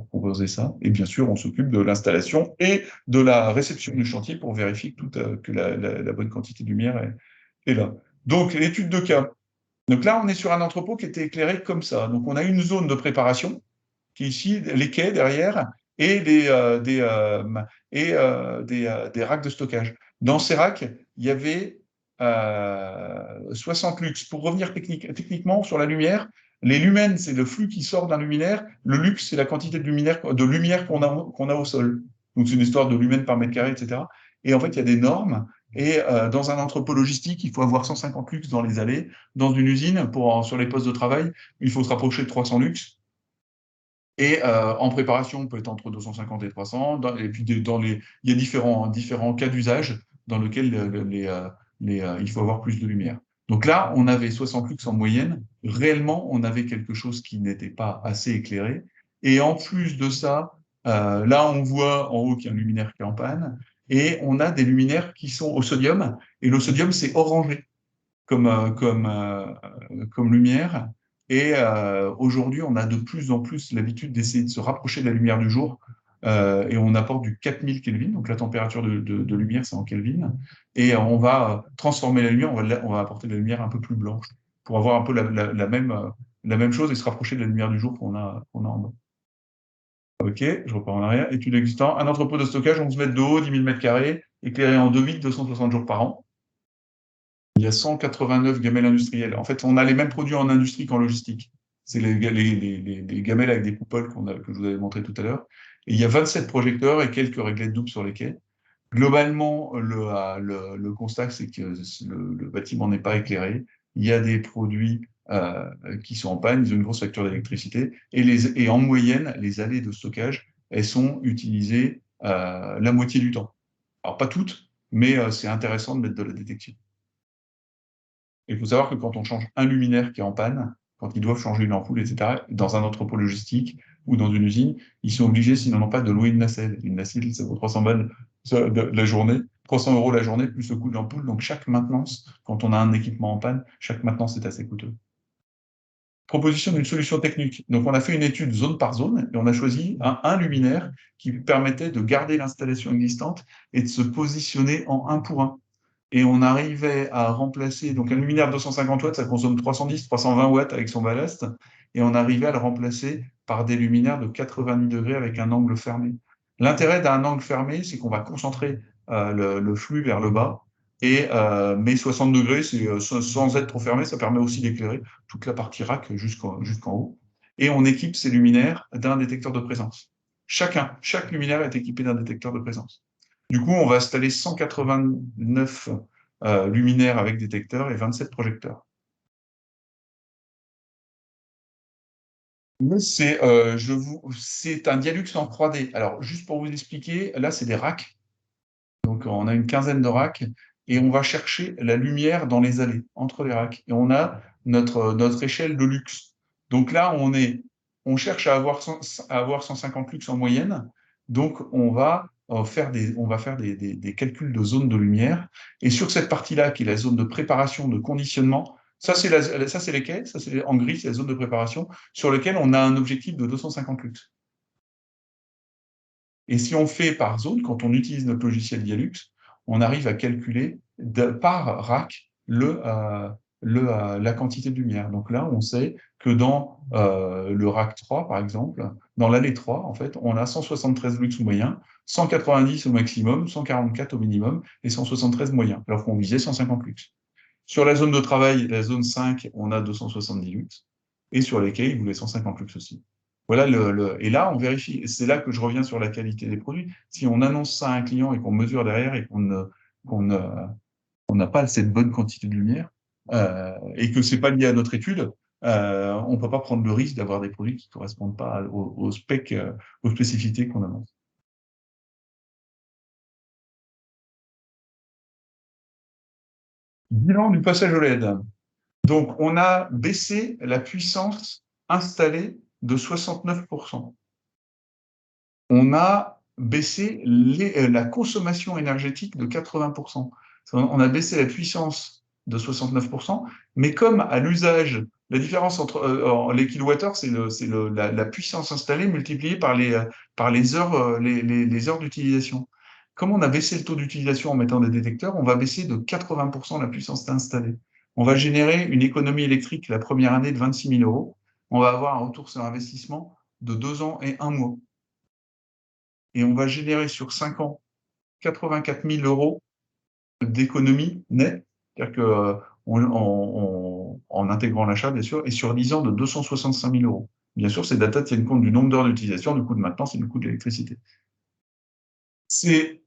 proposer ça. Et bien sûr, on s'occupe de l'installation et de la réception du chantier pour vérifier que la bonne quantité de lumière est là. Donc l'étude de cas. Donc là, on est sur un entrepôt qui était éclairé comme ça. Donc on a une zone de préparation, qui est ici, les quais derrière, et des racks de stockage. Dans ces racks, il y avait 60 lux. Pour revenir techniquement sur la lumière, les lumens, c'est le flux qui sort d'un luminaire. Le lux, c'est la quantité de lumière qu'on a au sol. Donc c'est une histoire de lumens par mètre carré, etc. Et en fait, il y a des normes. Et dans un entrepôt logistique, il faut avoir 150 lux dans les allées. Dans une usine, sur les postes de travail, il faut se rapprocher de 300 lux. Et en préparation, on peut être entre 250 et 300. Et puis, il y a différents cas d'usage dans lesquels il faut avoir plus de lumière. Donc là, on avait 60 lux en moyenne. Réellement, on avait quelque chose qui n'était pas assez éclairé. Et en plus de ça, là, on voit en haut qu'il y a un luminaire qui est en panne. Et on a des luminaires qui sont au sodium. Et le sodium, c'est orangé comme lumière. Et aujourd'hui, on a de plus en plus l'habitude d'essayer de se rapprocher de la lumière du jour. Et on apporte du 4000 Kelvin, donc la température de lumière, c'est en Kelvin. Et on va transformer la lumière, on va apporter de la lumière un peu plus blanche pour avoir un peu la même chose et se rapprocher de la lumière du jour qu'on a en bas. OK, je repars en arrière. Étude existante. Un entrepôt de stockage, 11 mètres de haut, 10 000 mètres carrés, éclairé en 2 260 jours par an. Il y a 189 gamelles industrielles. En fait, on a les mêmes produits en industrie qu'en logistique. C'est les gamelles avec des coupoles que je vous avais montré tout à l'heure. Et il y a 27 projecteurs et quelques réglettes doubles sur les quais. Globalement, le constat, c'est que le bâtiment n'est pas éclairé. Il y a des produits qui sont en panne, ils ont une grosse facture d'électricité. Et en moyenne, les allées de stockage, elles sont utilisées la moitié du temps. Alors, pas toutes, mais c'est intéressant de mettre de la détection. Il faut savoir que quand on change un luminaire qui est en panne, quand ils doivent changer une ampoule, etc., dans un entrepôt logistique ou dans une usine, ils sont obligés, s'ils n'en ont pas, de louer une nacelle. Une nacelle, ça vaut 300 balles de la journée, 300 € la journée, plus le coût de l'ampoule. Donc chaque maintenance, quand on a un équipement en panne, chaque maintenance est assez coûteux. Proposition d'une solution technique. Donc on a fait une étude zone par zone et on a choisi un luminaire qui permettait de garder l'installation existante et de se positionner en 1 pour 1. Et on arrivait à remplacer, donc un luminaire de 250 watts, ça consomme 310, 320 watts avec son ballast, et on arrivait à le remplacer par des luminaires de 90 degrés avec un angle fermé. L'intérêt d'un angle fermé, c'est qu'on va concentrer le flux vers le bas, mais 60 degrés, sans être trop fermé, ça permet aussi d'éclairer toute la partie rack jusqu'en haut. Et on équipe ces luminaires d'un détecteur de présence. Chaque luminaire est équipé d'un détecteur de présence. Du coup, on va installer 189 luminaires avec détecteurs et 27 projecteurs. C'est un Dialux en 3D. Alors, juste pour vous expliquer, là, c'est des racks. Donc, on a une quinzaine de racks et on va chercher la lumière dans les allées, entre les racks. Et on a notre échelle de luxe. Donc là, on cherche à avoir 150 lux en moyenne. Donc, on va faire des calculs de zone de lumière. Et sur cette partie-là, qui est la zone de préparation, de conditionnement, ça, c'est les quais, ça, c'est en gris, c'est la zone de préparation, sur lequel on a un objectif de 250 lux. Et si on fait par zone, quand on utilise notre logiciel Dialux, on arrive à calculer par rack la quantité de lumière. Donc là, on sait que dans le rack 3, par exemple, dans l'allée 3, en fait, on a 173 lux moyens, 190 au maximum, 144 au minimum et 173 moyens, alors qu'on visait 150 lux. Sur la zone de travail, la zone 5, on a 270 lux. Et sur les quais, ils voulaient 150 lux aussi. Voilà et là, on vérifie. C'est là que je reviens sur la qualité des produits. Si on annonce ça à un client et qu'on mesure derrière et qu'on n'a pas cette bonne quantité de lumière, et que c'est pas lié à notre étude, on ne peut pas prendre le risque d'avoir des produits qui ne correspondent pas aux specs, aux spécificités qu'on annonce. Bilan du passage au LED. Donc, on a baissé la puissance installée de 69%. On a baissé la consommation énergétique de 80%. On a baissé la puissance de 69%, mais comme à l'usage, la différence entre les kilowattheures, c'est la puissance installée multipliée par les heures, les heures d'utilisation. Comme on a baissé le taux d'utilisation en mettant des détecteurs, on va baisser de 80% la puissance installée. On va générer une économie électrique la première année de 26 000 euros. On va avoir un retour sur investissement de 2 ans et 1 mois. Et on va générer sur 5 ans 84 000 euros d'économie nette, c'est-à-dire en intégrant l'achat, bien sûr, et sur 10 ans de 265 000 euros. Bien sûr, ces datas tiennent compte du nombre d'heures d'utilisation, du coût de maintenance et du coût de l'électricité. C'est,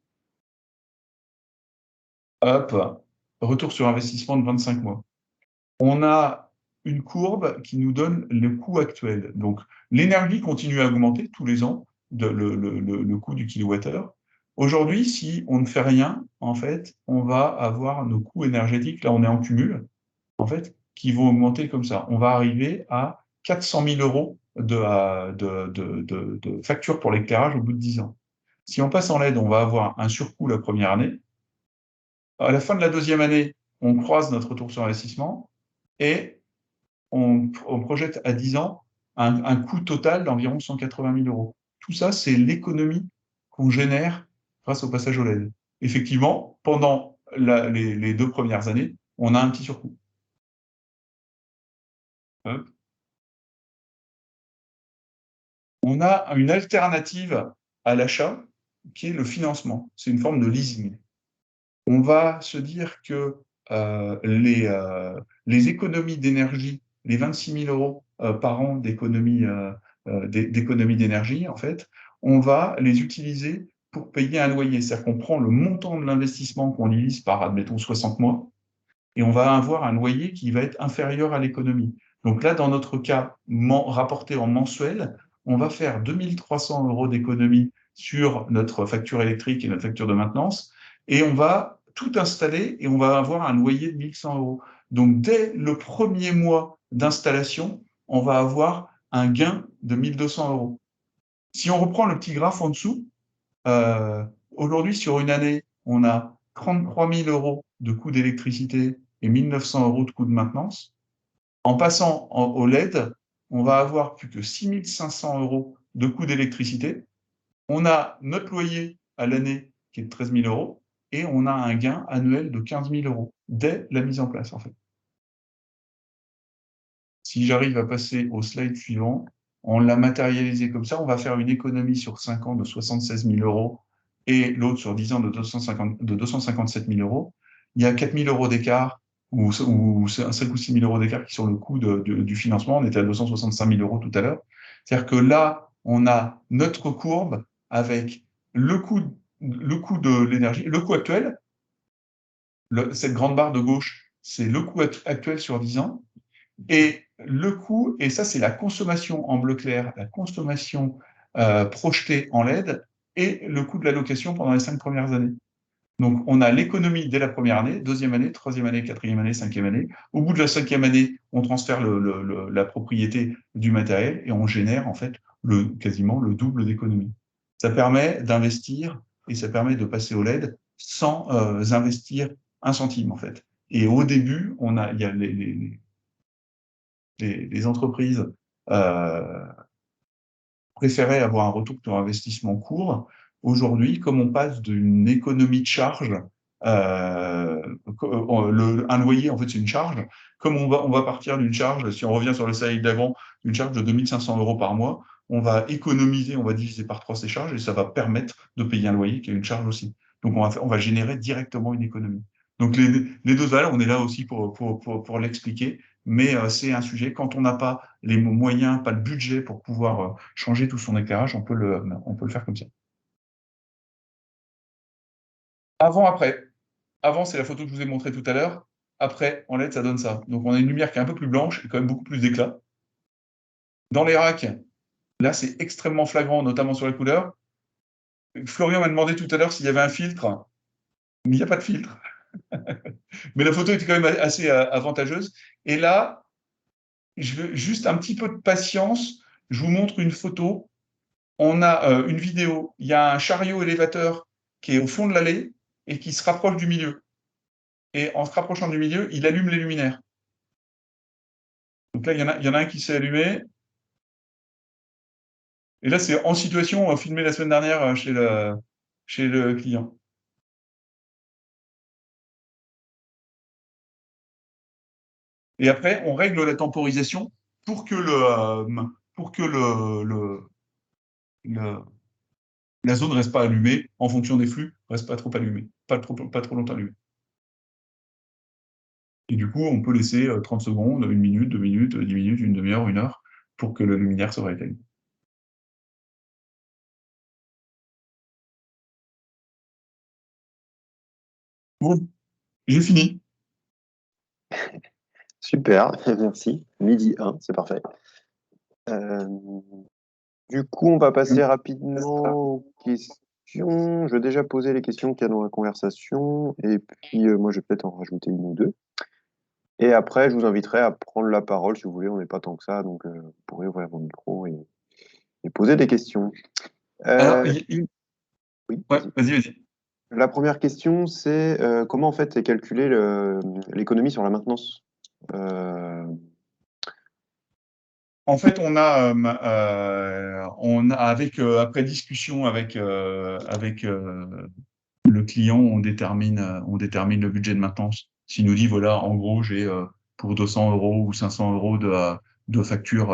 hop, retour sur investissement de 25 mois. On a une courbe qui nous donne le coût actuel. Donc, l'énergie continue à augmenter tous les ans, le coût du kilowattheure. Aujourd'hui, si on ne fait rien, en fait, on va avoir nos coûts énergétiques, là on est en cumul, en fait, qui vont augmenter comme ça. On va arriver à 400 000 euros de facture pour l'éclairage au bout de 10 ans. Si on passe en LED, on va avoir un surcoût la première année. À la fin de la deuxième année, on croise notre retour sur investissement et on projette à 10 ans un coût total d'environ 180 000 euros. Tout ça, c'est l'économie qu'on génère grâce au passage au LED. Effectivement, pendant les 2 premières années, on a un petit surcoût. Hop. On a une alternative à l'achat qui est le financement. C'est une forme de leasing. On va se dire que les économies d'énergie, les 26 000 euros par an d'économie d'énergie, en fait, on va les utiliser pour payer un loyer. C'est-à-dire qu'on prend le montant de l'investissement qu'on divise par, admettons, 60 mois, et on va avoir un loyer qui va être inférieur à l'économie. Donc là, dans notre cas, rapporté en mensuel, on va faire 2 300 euros d'économie sur notre facture électrique et notre facture de maintenance, et on va tout installer et on va avoir un loyer de 1 100 euros. Donc dès le premier mois d'installation, on va avoir un gain de 1 200 euros. Si on reprend le petit graphe en dessous, euh, aujourd'hui, sur une année, on a 33 000 euros de coût d'électricité et 1 900 euros de coût de maintenance. En passant au LED, on va avoir plus que 6 500 euros de coût d'électricité. On a notre loyer à l'année qui est de 13 000 euros et on a un gain annuel de 15 000 euros dès la mise en place, en fait. Si j'arrive à passer au slide suivant, on l'a matérialisé comme ça, on va faire une économie sur 5 ans de 76 000 euros et l'autre sur 10 ans de 257 000 euros. Il y a 4 000 euros d'écart ou 5 ou 6 000 euros d'écart qui sont le coût du financement. On était à 265 000 euros tout à l'heure. C'est-à-dire que là, on a notre courbe avec le coût de l'énergie, le coût actuel, cette grande barre de gauche, c'est le coût actuel sur 10 ans, et le coût, et ça c'est la consommation en bleu clair, la consommation projetée en LED, et le coût de la location pendant les 5 premières années. Donc on a l'économie dès la première année, deuxième année, troisième année, quatrième année, cinquième année. Au bout de la cinquième année, on transfère la propriété du matériel et on génère en fait quasiment le double d'économie. Ça permet d'investir et ça permet de passer au LED sans investir un centime en fait. Et au début, il y a les entreprises préféraient avoir un retour sur investissement court. Aujourd'hui, comme on passe d'une économie de charge, un loyer, en fait, c'est une charge. Comme on va partir d'une charge, si on revient sur le slide d'avant, d'une charge de 2 500 euros par mois, on va économiser, on va diviser par 3 ces charges et ça va permettre de payer un loyer qui est une charge aussi. Donc, on va générer directement une économie. Donc, les deux valeurs, on est là aussi pour l'expliquer, mais c'est un sujet, quand on n'a pas les moyens, pas le budget pour pouvoir changer tout son éclairage, on peut le faire comme ça. Avant, après. Avant, c'est la photo que je vous ai montrée tout à l'heure. Après, en LED, ça donne ça. Donc, on a une lumière qui est un peu plus blanche et quand même beaucoup plus d'éclat. Dans les racks, là, c'est extrêmement flagrant, notamment sur la couleur. Florian m'a demandé tout à l'heure s'il y avait un filtre, mais il n'y a pas de filtre. Mais la photo était quand même assez avantageuse. Et là, je veux juste un petit peu de patience. Je vous montre une photo. On a une vidéo. Il y a un chariot élévateur qui est au fond de l'allée et qui se rapproche du milieu. Et en se rapprochant du milieu, il allume les luminaires. Donc là, il y en a un qui s'est allumé. Et là, c'est en situation filmé la semaine dernière chez le client. Et après, on règle la temporisation pour que le- la zone reste pas allumée en fonction des flux, reste pas trop allumée, pas trop longtemps allumée. Et du coup, on peut laisser 30 secondes, 1 minute, 2 minutes, 10 minutes, une demi-heure, 1 heure pour que le luminaire se rééteigne. Bon, j'ai fini. Super, merci. Midi 1, c'est parfait. Euh, du coup, on va passer rapidement aux questions. Je vais déjà poser les questions qu'il y a dans la conversation et puis moi, je vais peut-être en rajouter une ou deux. Et après, je vous inviterai à prendre la parole si vous voulez. On n'est pas tant que ça, donc vous pourrez ouvrir vos micros et poser des questions. Alors, Une... Oui, ouais, vas-y. vas-y, vas-y. La première question, c'est comment en fait est calculée l'économie sur la maintenance? Euh, En fait, on a avec après discussion avec le client, on détermine le budget de maintenance. S'il nous dit, voilà, en gros, j'ai pour 200 euros ou 500 euros de facture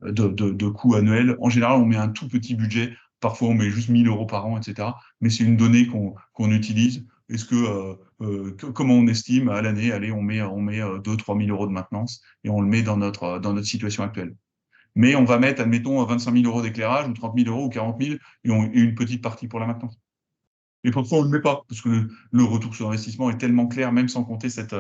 de coût annuel, en général, on met un tout petit budget. Parfois, on met juste 1000 euros par an, etc. Mais c'est une donnée qu'on utilise. Est-ce que, comment on estime à l'année, allez, on met 2 000 3 000 euros de maintenance et on le met dans notre situation actuelle. Mais on va mettre, admettons, 25 000 euros d'éclairage ou 30 000 euros ou 40 000 et une petite partie pour la maintenance. Et parfois, on ne le met pas, parce que le retour sur investissement est tellement clair, même sans compter cette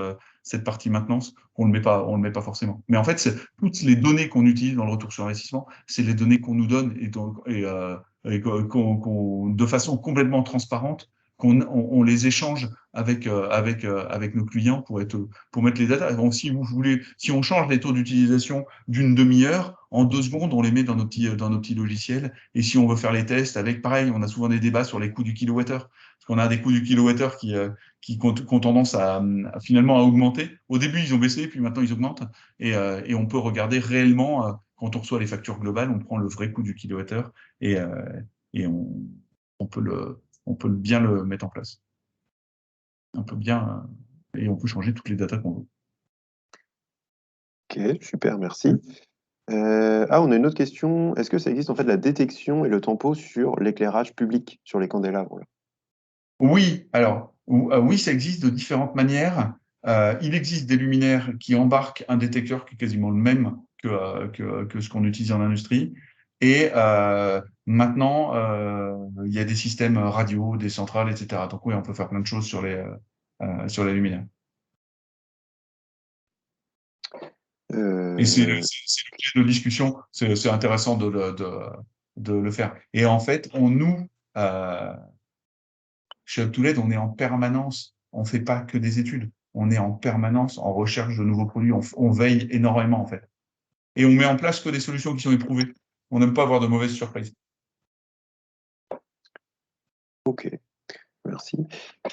partie maintenance, qu'on ne le met pas forcément. Mais en fait, toutes les données qu'on utilise dans le retour sur investissement, c'est les données qu'on nous donne et de façon complètement transparente, on les échange avec nos clients pour mettre les datas. Donc, si on change les taux d'utilisation d'une demi-heure, en 2 secondes, on les met dans nos petits logiciels. Et si on veut faire les tests avec, pareil, on a souvent des débats sur les coûts du kilowattheure. Parce qu'on a des coûts du kilowattheure qui ont tendance finalement à augmenter. Au début, ils ont baissé, puis maintenant, ils augmentent. Et on peut regarder réellement, quand on reçoit les factures globales, on prend le vrai coût du kilowattheure et, euh, et on peut bien le mettre en place. On peut bien, et on peut changer toutes les datas qu'on veut. ok, super, merci. On a une autre question. Est-ce que ça existe en fait la détection et le tempo sur l'éclairage public, sur les candélabres là? Oui, alors, oui, ça existe de différentes manières. Il existe des luminaires qui embarquent un détecteur qui est quasiment le même que ce qu'on utilise en industrie. Et maintenant, il y a des systèmes radio, des centrales, etc. Donc oui, on peut faire plein de choses sur les luminaires. Et c'est Euh, l'objet de discussion. C'est intéressant de le faire. Et en fait, euh, chez UpToLED, on est en permanence, on ne fait pas que des études, on est en permanence en recherche de nouveaux produits, on veille énormément en fait. Et on met en place que des solutions qui sont éprouvées. On n'aime pas avoir de mauvaises surprises. ok, merci.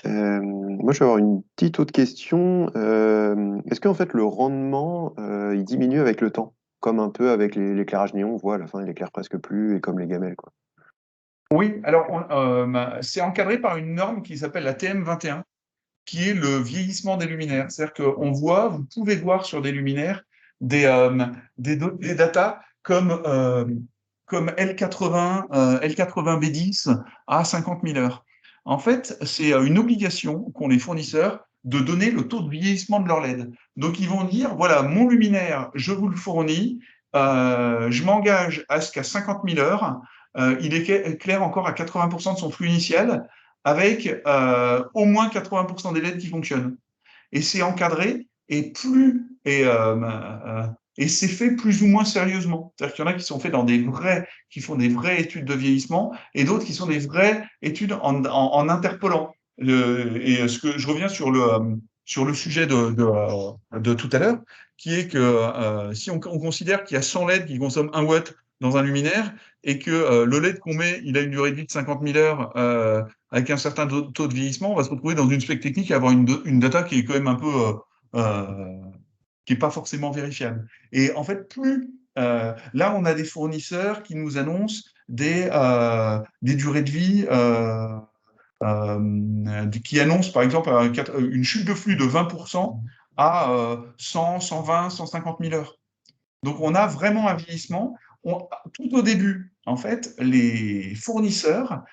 Moi, je vais avoir une petite autre question. Est-ce qu'en fait le rendement il diminue avec le temps, comme un peu avec l'éclairage néon, on voit à la fin il éclaire presque plus, et comme les gamelles, quoi. Oui, alors c'est encadré par une norme qui s'appelle la TM21, qui est le vieillissement des luminaires. C'est-à-dire qu'on voit, vous pouvez voir sur des luminaires des datas comme L80B10 à 50 000 heures. En fait, c'est une obligation qu'ont les fournisseurs de donner le taux de vieillissement de leur LED. Donc, ils vont dire, voilà, mon luminaire, je vous le fournis, je m'engage à ce qu'à 50 000 heures, il éclaire encore à 80% de son flux initial, avec au moins 80% des LED qui fonctionnent. Et c'est encadré et c'est fait plus ou moins sérieusement. C'est-à-dire qu'il y en a qui sont faits qui font des vraies études de vieillissement et d'autres qui sont des vraies études en interpellant. Je reviens sur le sujet de tout à l'heure, qui est que si on considère qu'il y a 100 LED qui consomment 1 watt dans un luminaire et que le LED qu'on met, il a une durée de vie de 50 000 heures avec un certain taux de vieillissement, on va se retrouver dans une spec technique et avoir une data qui est quand même un peu qui est pas forcément vérifiable. Et en fait, là, on a des fournisseurs qui nous annoncent des durées de vie qui annoncent par exemple une chute de flux de 20% à 100, 120, 150 000 heures. Donc, on a vraiment un vieillissement. Tout au début, en fait,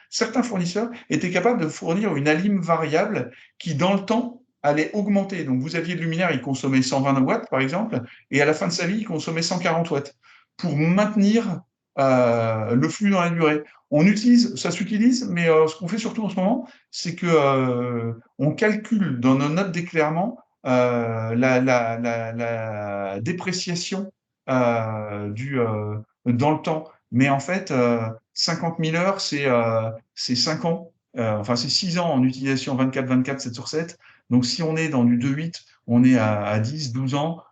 certains fournisseurs étaient capables de fournir une alim variable qui, dans le temps, allait augmenter. Donc, vous aviez le luminaire, il consommait 120 watts, par exemple, et à la fin de sa vie, il consommait 140 watts pour maintenir le flux dans la durée. Ça s'utilise, mais ce qu'on fait surtout en ce moment, c'est que on calcule dans nos notes d'éclairement la dépréciation dans le temps. Mais en fait, 50 000 heures, c'est 5 ans. Enfin, c'est 6 ans en utilisation 24/24, 7 sur 7. Donc, si on est dans du 2,8, on est à 10, 12 ans.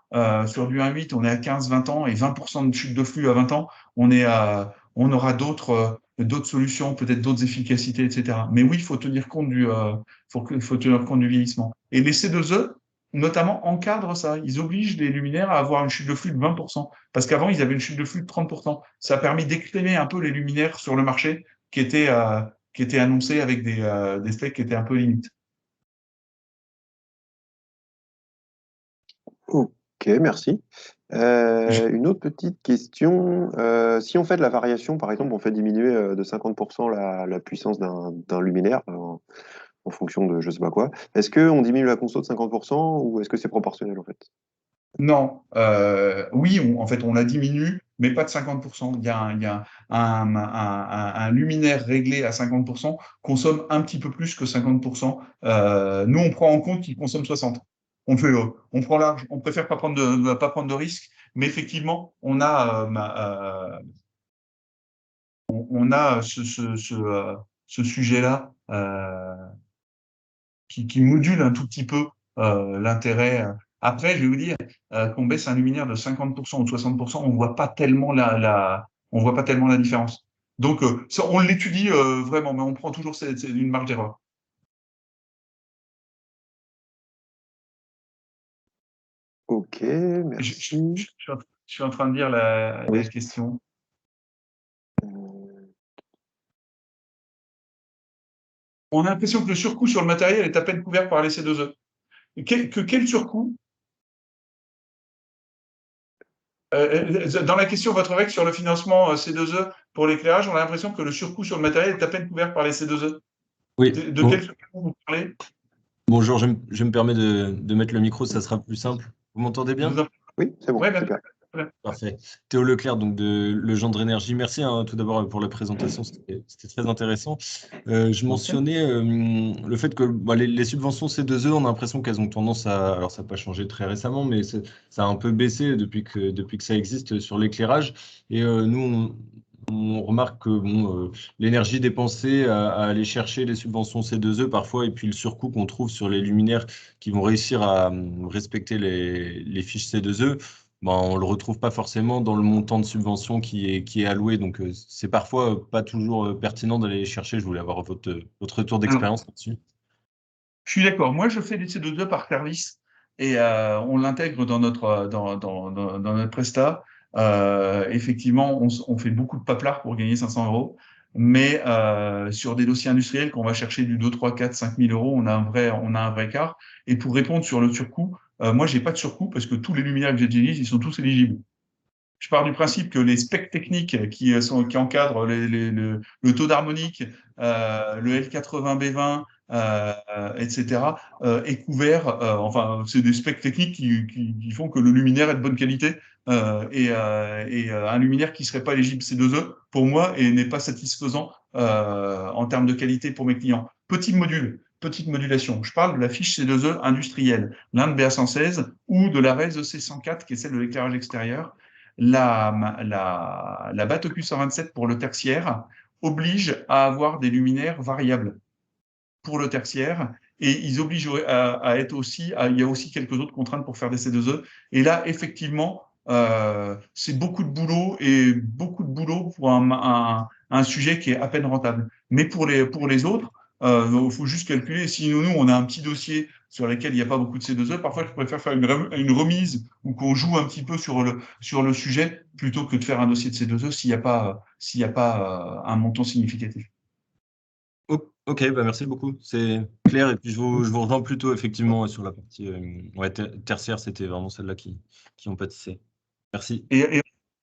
Sur du 1,8, on est à 15, 20 ans. Et 20% de chute de flux à 20 ans, on aura d'autres solutions, peut-être d'autres efficacités, etc. Mais oui, il faut tenir compte faut tenir compte du vieillissement. Et les C2E, notamment, encadrent ça. Ils obligent les luminaires à avoir une chute de flux de 20%. Parce qu'avant, ils avaient une chute de flux de 30%. Ça a permis d'écrémer un peu les luminaires sur le marché qui étaient annoncés avec des specs qui étaient un peu limites. Ok, merci. Une autre petite question. Si on fait de la variation, par exemple, on fait diminuer de 50% la puissance d'un luminaire en fonction de je sais pas quoi, est-ce qu'on diminue la conso de 50% ou est-ce que c'est proportionnel en fait? Non, oui, en fait, on la diminue, mais pas de 50%. Un luminaire réglé à 50% consomme un petit peu plus que 50%. Nous, on prend en compte qu'il consomme 60. On prend large, on préfère pas prendre de risques, mais effectivement, on a ce sujet-là qui module un tout petit peu l'intérêt. Après, je vais vous dire, qu'on baisse un luminaire de 50% ou de 60%, on voit pas tellement la différence. Donc, on l'étudie vraiment, mais on prend toujours une marge d'erreur. Ok, Je, je- merci. je suis en train de dire la Oui. question. Euh, On a l'impression que le surcoût sur le matériel est à peine couvert par les C2E. Quel surcoût dans la question, votre règle sur le financement C2E pour l'éclairage, on a l'impression que le surcoût sur le matériel est à peine couvert par les C2E. Oui, De quel surcoût vous parlez? bonjour, je me permets de mettre le micro, ça sera plus simple. Vous m'entendez Je vous bien? en... Oui, c'est bon, Ouais, bah, super. très bien. Parfait. Théo Leclerc, donc de Legendre Énergie. Merci tout d'abord pour la présentation, c'était très intéressant. Je mentionnais le fait que bah, les subventions C2E, on a l'impression qu'elles ont tendance à, alors ça n'a pas changé très récemment, mais ça a un peu baissé depuis que ça existe sur l'éclairage. Et nous, on remarque que bon, l'énergie dépensée à aller chercher les subventions C2E parfois, et puis le surcoût qu'on trouve sur les luminaires qui vont réussir à respecter les fiches C2E, ben, on ne le retrouve pas forcément dans le montant de subvention qui est alloué. Donc, c'est parfois pas toujours pertinent d'aller les chercher. Je voulais avoir votre retour Alors, d'expérience là-dessus. je suis d'accord. Moi, je fais des C2E par service et on l'intègre dans notre Presta. Effectivement, on fait beaucoup de paplard pour gagner 500 euros. Mais sur des dossiers industriels, quand on va chercher du 2, 3, 4, 5 000 euros, on a un vrai quart. Et pour répondre sur le surcoût, moi, j'ai pas de surcoût parce que tous les luminaires que j'utilise, ils sont tous éligibles. Je pars du principe que les specs techniques qui encadrent le taux d'harmonique, le L80B20, etc., est couvert. Enfin, c'est des specs techniques qui font que le luminaire est de bonne qualité. Un luminaire qui ne serait pas éligible C2E, pour moi, et n'est pas satisfaisant en termes de qualité pour mes clients. Petite modulation. Je parle de la fiche C2E industrielle, l'Inde BA116 ou de la RES EC104, qui est celle de l'éclairage extérieur. La BATOQ 127 pour le tertiaire oblige à avoir des luminaires variables pour le tertiaire et ils obligent à être aussi, il y a aussi quelques autres contraintes pour faire des C2E. Et là, effectivement, c'est beaucoup de boulot et beaucoup de boulot pour un sujet qui est à peine rentable. Mais pour les autres, il faut juste calculer. Si nous, on a un petit dossier sur lequel il n'y a pas beaucoup de C2E, parfois je préfère faire une remise ou qu'on joue un petit peu sur le sujet plutôt que de faire un dossier de C2E s'il n'y a pas un montant significatif. Ok, bah merci beaucoup. C'est clair. Et puis je vous rejoins plutôt effectivement sur la partie ouais, tertiaire, c'était vraiment celle-là qui ont pâtissé. Merci.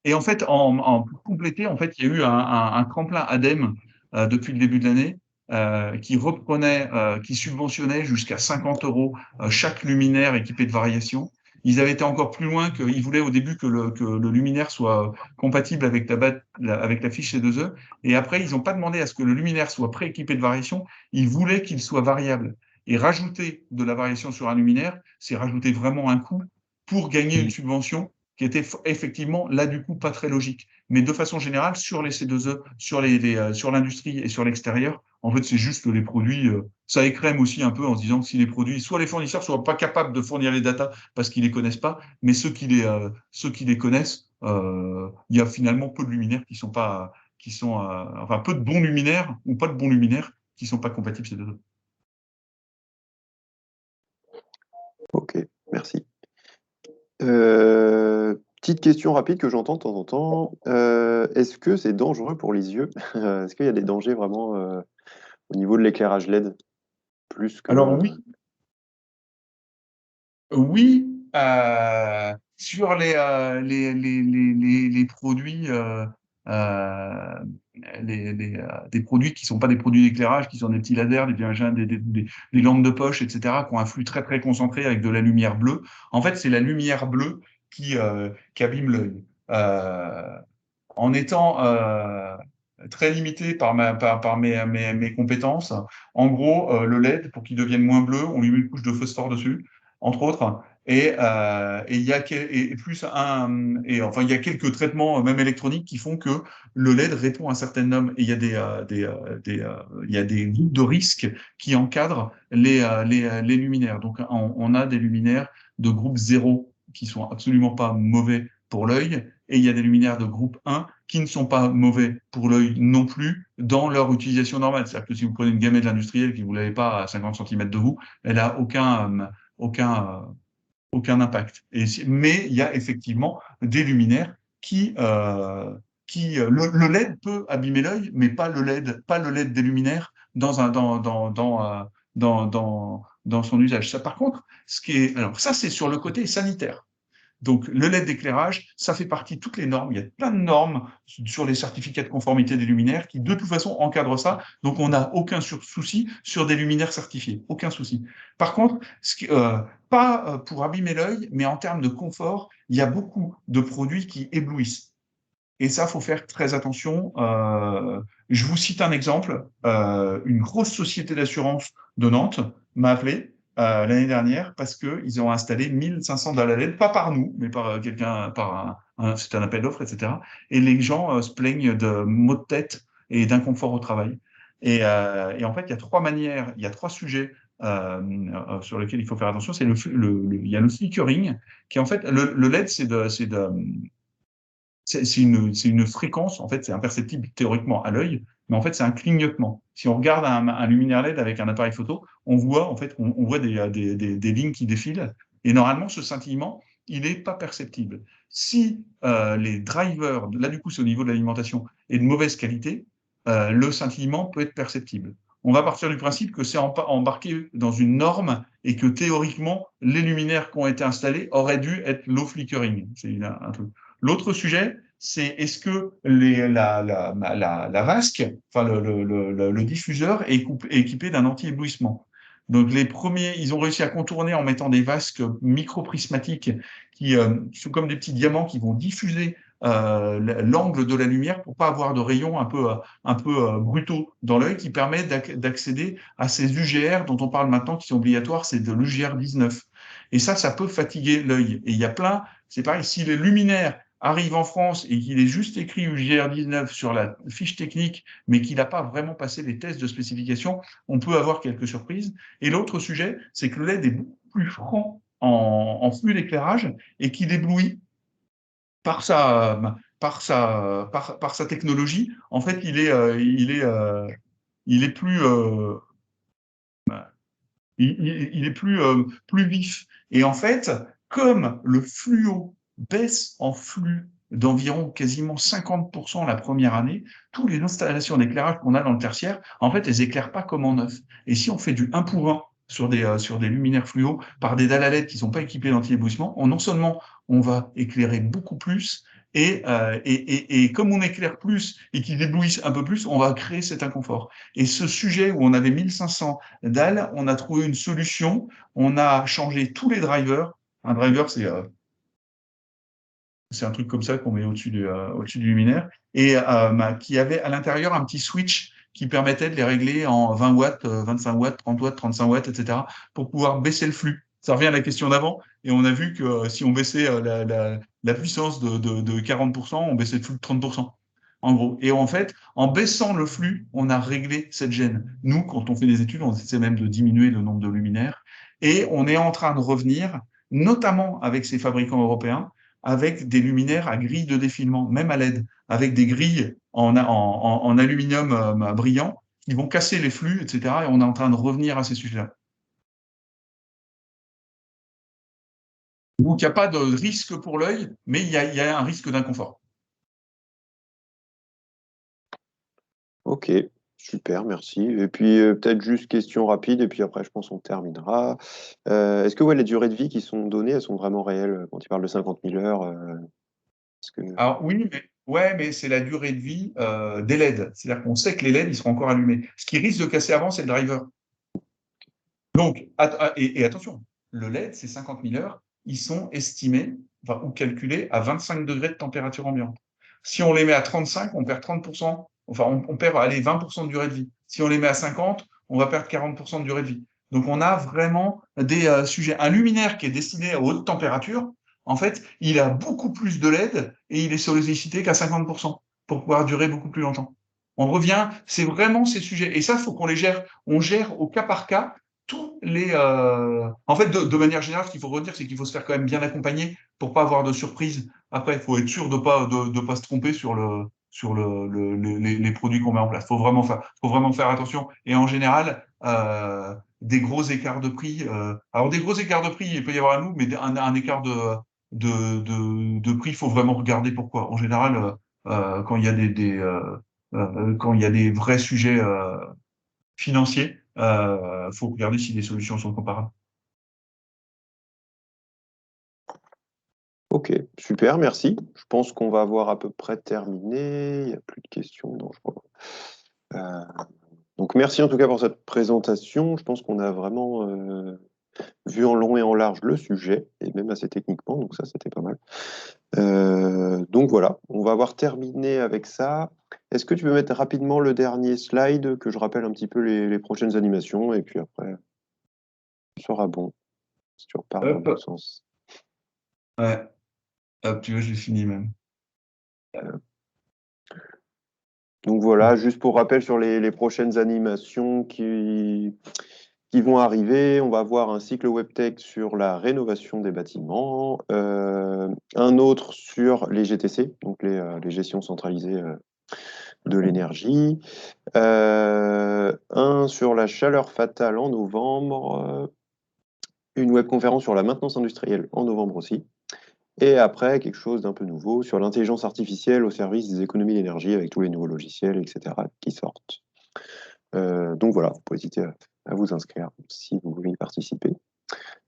Et en fait, pour compléter, en fait, il y a eu un tremplin ADEME depuis le début de l'année qui reprenait, qui subventionnait jusqu'à 50 € chaque luminaire équipé de variation. Ils avaient été encore plus loin qu'ils voulaient au début que le luminaire soit compatible avec avec la fiche C2E. Et après, ils n'ont pas demandé à ce que le luminaire soit prééquipé de variation. Ils voulaient qu'il soit variable. Et rajouter de la variation sur un luminaire, c'est rajouter vraiment un coût pour gagner une subvention qui était effectivement là du coup pas très logique. Mais de façon générale, sur les C2E, sur l'industrie et sur l'extérieur, en fait, c'est juste que les produits, ça écrème aussi un peu en se disant que si les produits, soit les fournisseurs soient pas capables de fournir les datas parce qu'ils les connaissent pas, mais ceux qui les connaissent, il y a finalement peu de luminaires enfin peu de bons luminaires ou pas de bons luminaires qui sont pas compatibles C2E. Ok, merci. Petite question rapide que j'entends de temps en temps. Est-ce que c'est dangereux pour les yeux? Est-ce qu'il y a des dangers vraiment au niveau de l'éclairage LED? Plus Alors que... oui, sur les produits, des produits qui ne sont pas des produits d'éclairage, qui sont des petits lasers, des lampes de poche, etc., qui ont un flux très très concentré avec de la lumière bleue. En fait, c'est la lumière bleue qui abîme l'œil. En étant très limité par mes compétences, en gros, le LED, pour qu'il devienne moins bleu, on lui met une couche de phosphore dessus, entre autres. Il y a enfin il y a quelques traitements même électroniques qui font que le LED répond à un certain nombre et il y a il y a des groupes de risques qui encadrent les luminaires. Donc on a des luminaires de groupe 0 qui sont absolument pas mauvais pour l'œil et il y a des luminaires de groupe 1 qui ne sont pas mauvais pour l'œil non plus dans leur utilisation normale. C'est-à-dire que si vous prenez une gamelle industrielle qui vous l'avez pas à 50 cm de vous, elle a aucun impact. Mais il y a effectivement des luminaires le LED peut abîmer l'œil, mais pas le LED des luminaires dans son usage. Ça, par contre, alors ça, c'est sur le côté sanitaire. Donc, le LED d'éclairage, ça fait partie de toutes les normes. Il y a plein de normes sur les certificats de conformité des luminaires qui, de toute façon, encadrent ça. Donc, on n'a aucun souci sur des luminaires certifiés. Aucun souci. Par contre, pas pour abîmer l'œil, mais en termes de confort, il y a beaucoup de produits qui éblouissent. Et ça, faut faire très attention. Je vous cite un exemple. Une grosse société d'assurance de Nantes m'a appelé l'année dernière parce qu'ils ont installé 1500 dalles à LED, pas par nous, mais par quelqu'un, c'était un appel d'offres, etc. Et les gens se plaignent de maux de tête et d'inconfort au travail. Et en fait, il y a trois manières, il y a trois sujets sur lesquels il faut faire attention. Il y a le flickering, qui en fait, le LED, c'est une fréquence, en fait, c'est imperceptible théoriquement à l'œil, mais en fait, c'est un clignotement. Si on regarde un luminaire LED avec un appareil photo, on voit, en fait, on voit des lignes qui défilent, et normalement, ce scintillement, il n'est pas perceptible. Si les drivers, là, du coup, c'est au niveau de l'alimentation, est de mauvaise qualité, le scintillement peut être perceptible. On va partir du principe que c'est embarqué dans une norme et que théoriquement, les luminaires qui ont été installés auraient dû être low flickering. C'est un truc. L'autre sujet, c'est est-ce que la vasque, enfin le diffuseur est équipé d'un anti-éblouissement. Donc les premiers, ils ont réussi à contourner en mettant des vasques microprismatiques qui sont comme des petits diamants qui vont diffuser l'angle de la lumière pour pas avoir de rayons un peu brutaux dans l'œil, qui permet d'accéder à ces UGR dont on parle maintenant, qui sont obligatoires, c'est de l'UGR 19. Et ça peut fatiguer l'œil. Et il y a plein, c'est pareil, si les luminaires arrive en France et qu'il est juste écrit UGR19 sur la fiche technique, mais qu'il n'a pas vraiment passé les tests de spécification, on peut avoir quelques surprises. Et l'autre sujet, c'est que le LED est beaucoup plus franc en flux d'éclairage et qu'il éblouit par sa technologie. En fait, il est plus il est plus vif. Et en fait, comme le fluo baisse en flux d'environ quasiment 50% la première année, toutes les installations d'éclairage qu'on a dans le tertiaire, en fait, elles éclairent pas comme en neuf. Et si on fait du 1 pour 1 sur des luminaires fluo par des dalles à LED qui sont pas équipées d'anti-éblouissement, non seulement on va éclairer beaucoup plus, et comme on éclaire plus et qu'ils éblouissent un peu plus, on va créer cet inconfort. Et ce sujet où on avait 1500 dalles, on a trouvé une solution, on a changé tous les drivers. Un driver, c'est un truc comme ça qu'on met au-dessus du luminaire, et qui avait à l'intérieur un petit switch qui permettait de les régler en 20 watts, 25 watts, 30 watts, 35 watts, etc., pour pouvoir baisser le flux. Ça revient à la question d'avant, et on a vu que si on baissait la puissance de 40%, on baissait le flux de 30%, en gros. Et en fait, en baissant le flux, on a réglé cette gêne. Nous, quand on fait des études, on essaie même de diminuer le nombre de luminaires, et on est en train de revenir, notamment avec ces fabricants européens, avec des luminaires à grille de défilement, même à LED, avec des grilles en aluminium brillant qui vont casser les flux, etc. Et on est en train de revenir à ces sujets-là. Donc, il n'y a pas de risque pour l'œil, mais il y a un risque d'inconfort. Ok, super, merci. Et puis peut-être juste question rapide, et puis après je pense qu'on terminera. Est-ce que les durées de vie qui sont données, elles sont vraiment réelles quand il parle de 50 000 heures Alors oui, mais c'est la durée de vie des LED. C'est-à-dire qu'on sait que les LED, ils seront encore allumés. Ce qui risque de casser avant, c'est le driver. Donc, et attention, le LED, c'est 50 000 heures, ils sont estimés ou calculés à 25 degrés de température ambiante. Si on les met à 35, on perd 30%, enfin on perd 20% de durée de vie. Si on les met à 50, on va perdre 40% de durée de vie. Donc on a vraiment des sujets. Un luminaire qui est destiné à haute température, en fait, il a beaucoup plus de LED et il est sollicité qu'à 50% pour pouvoir durer beaucoup plus longtemps. On revient, c'est vraiment ces sujets. Et ça, il faut qu'on les gère. On gère au cas par cas tous les. En fait, de manière générale, ce qu'il faut retenir, c'est qu'il faut se faire quand même bien accompagner pour pas avoir de surprise. Après, il faut être sûr de pas se tromper sur les produits qu'on met en place. Faut vraiment faire attention. Et en général, des gros écarts de prix. Alors, des gros écarts de prix, il peut y avoir à nous, mais un écart de prix, il faut vraiment regarder pourquoi. En général, quand il y a quand il y a des vrais sujets financier, faut regarder si les solutions sont comparables. Ok, super, merci. Je pense qu'on va avoir à peu près terminé. Il n'y a plus de questions, non, je crois. Donc merci en tout cas pour cette présentation. Je pense qu'on a vraiment vu en long et en large le sujet, et même assez techniquement, donc ça c'était pas mal. Donc voilà, on va avoir terminé avec ça. Est-ce que tu peux mettre rapidement le dernier slide, que je rappelle un petit peu les prochaines animations, et puis après, ce sera bon, si tu repars dans le bon sens. Ouais. Hop, tu vois, j'ai fini même. Donc voilà, juste pour rappel sur les prochaines animations qui vont arriver, on va avoir un cycle WebTech sur la rénovation des bâtiments, un autre sur les GTC, donc les gestions centralisées de l'énergie, un sur la chaleur fatale en novembre, une webconférence sur la maintenance industrielle en novembre aussi, et après quelque chose d'un peu nouveau sur l'intelligence artificielle au service des économies d'énergie avec tous les nouveaux logiciels, etc. qui sortent. Donc voilà, vous pouvez hésiter à vous inscrire si vous voulez y participer.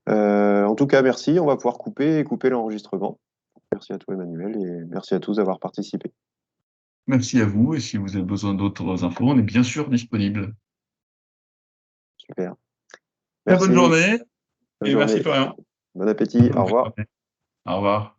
En tout cas, merci. On va pouvoir couper l'enregistrement. Merci à toi, Emmanuel, et merci à tous d'avoir participé. Merci à vous, et si vous avez besoin d'autres infos, on est bien sûr disponible. Super. Très Merci. bonne journée, Bonne et journée. merci Florian. Bon appétit. Au revoir. Au revoir.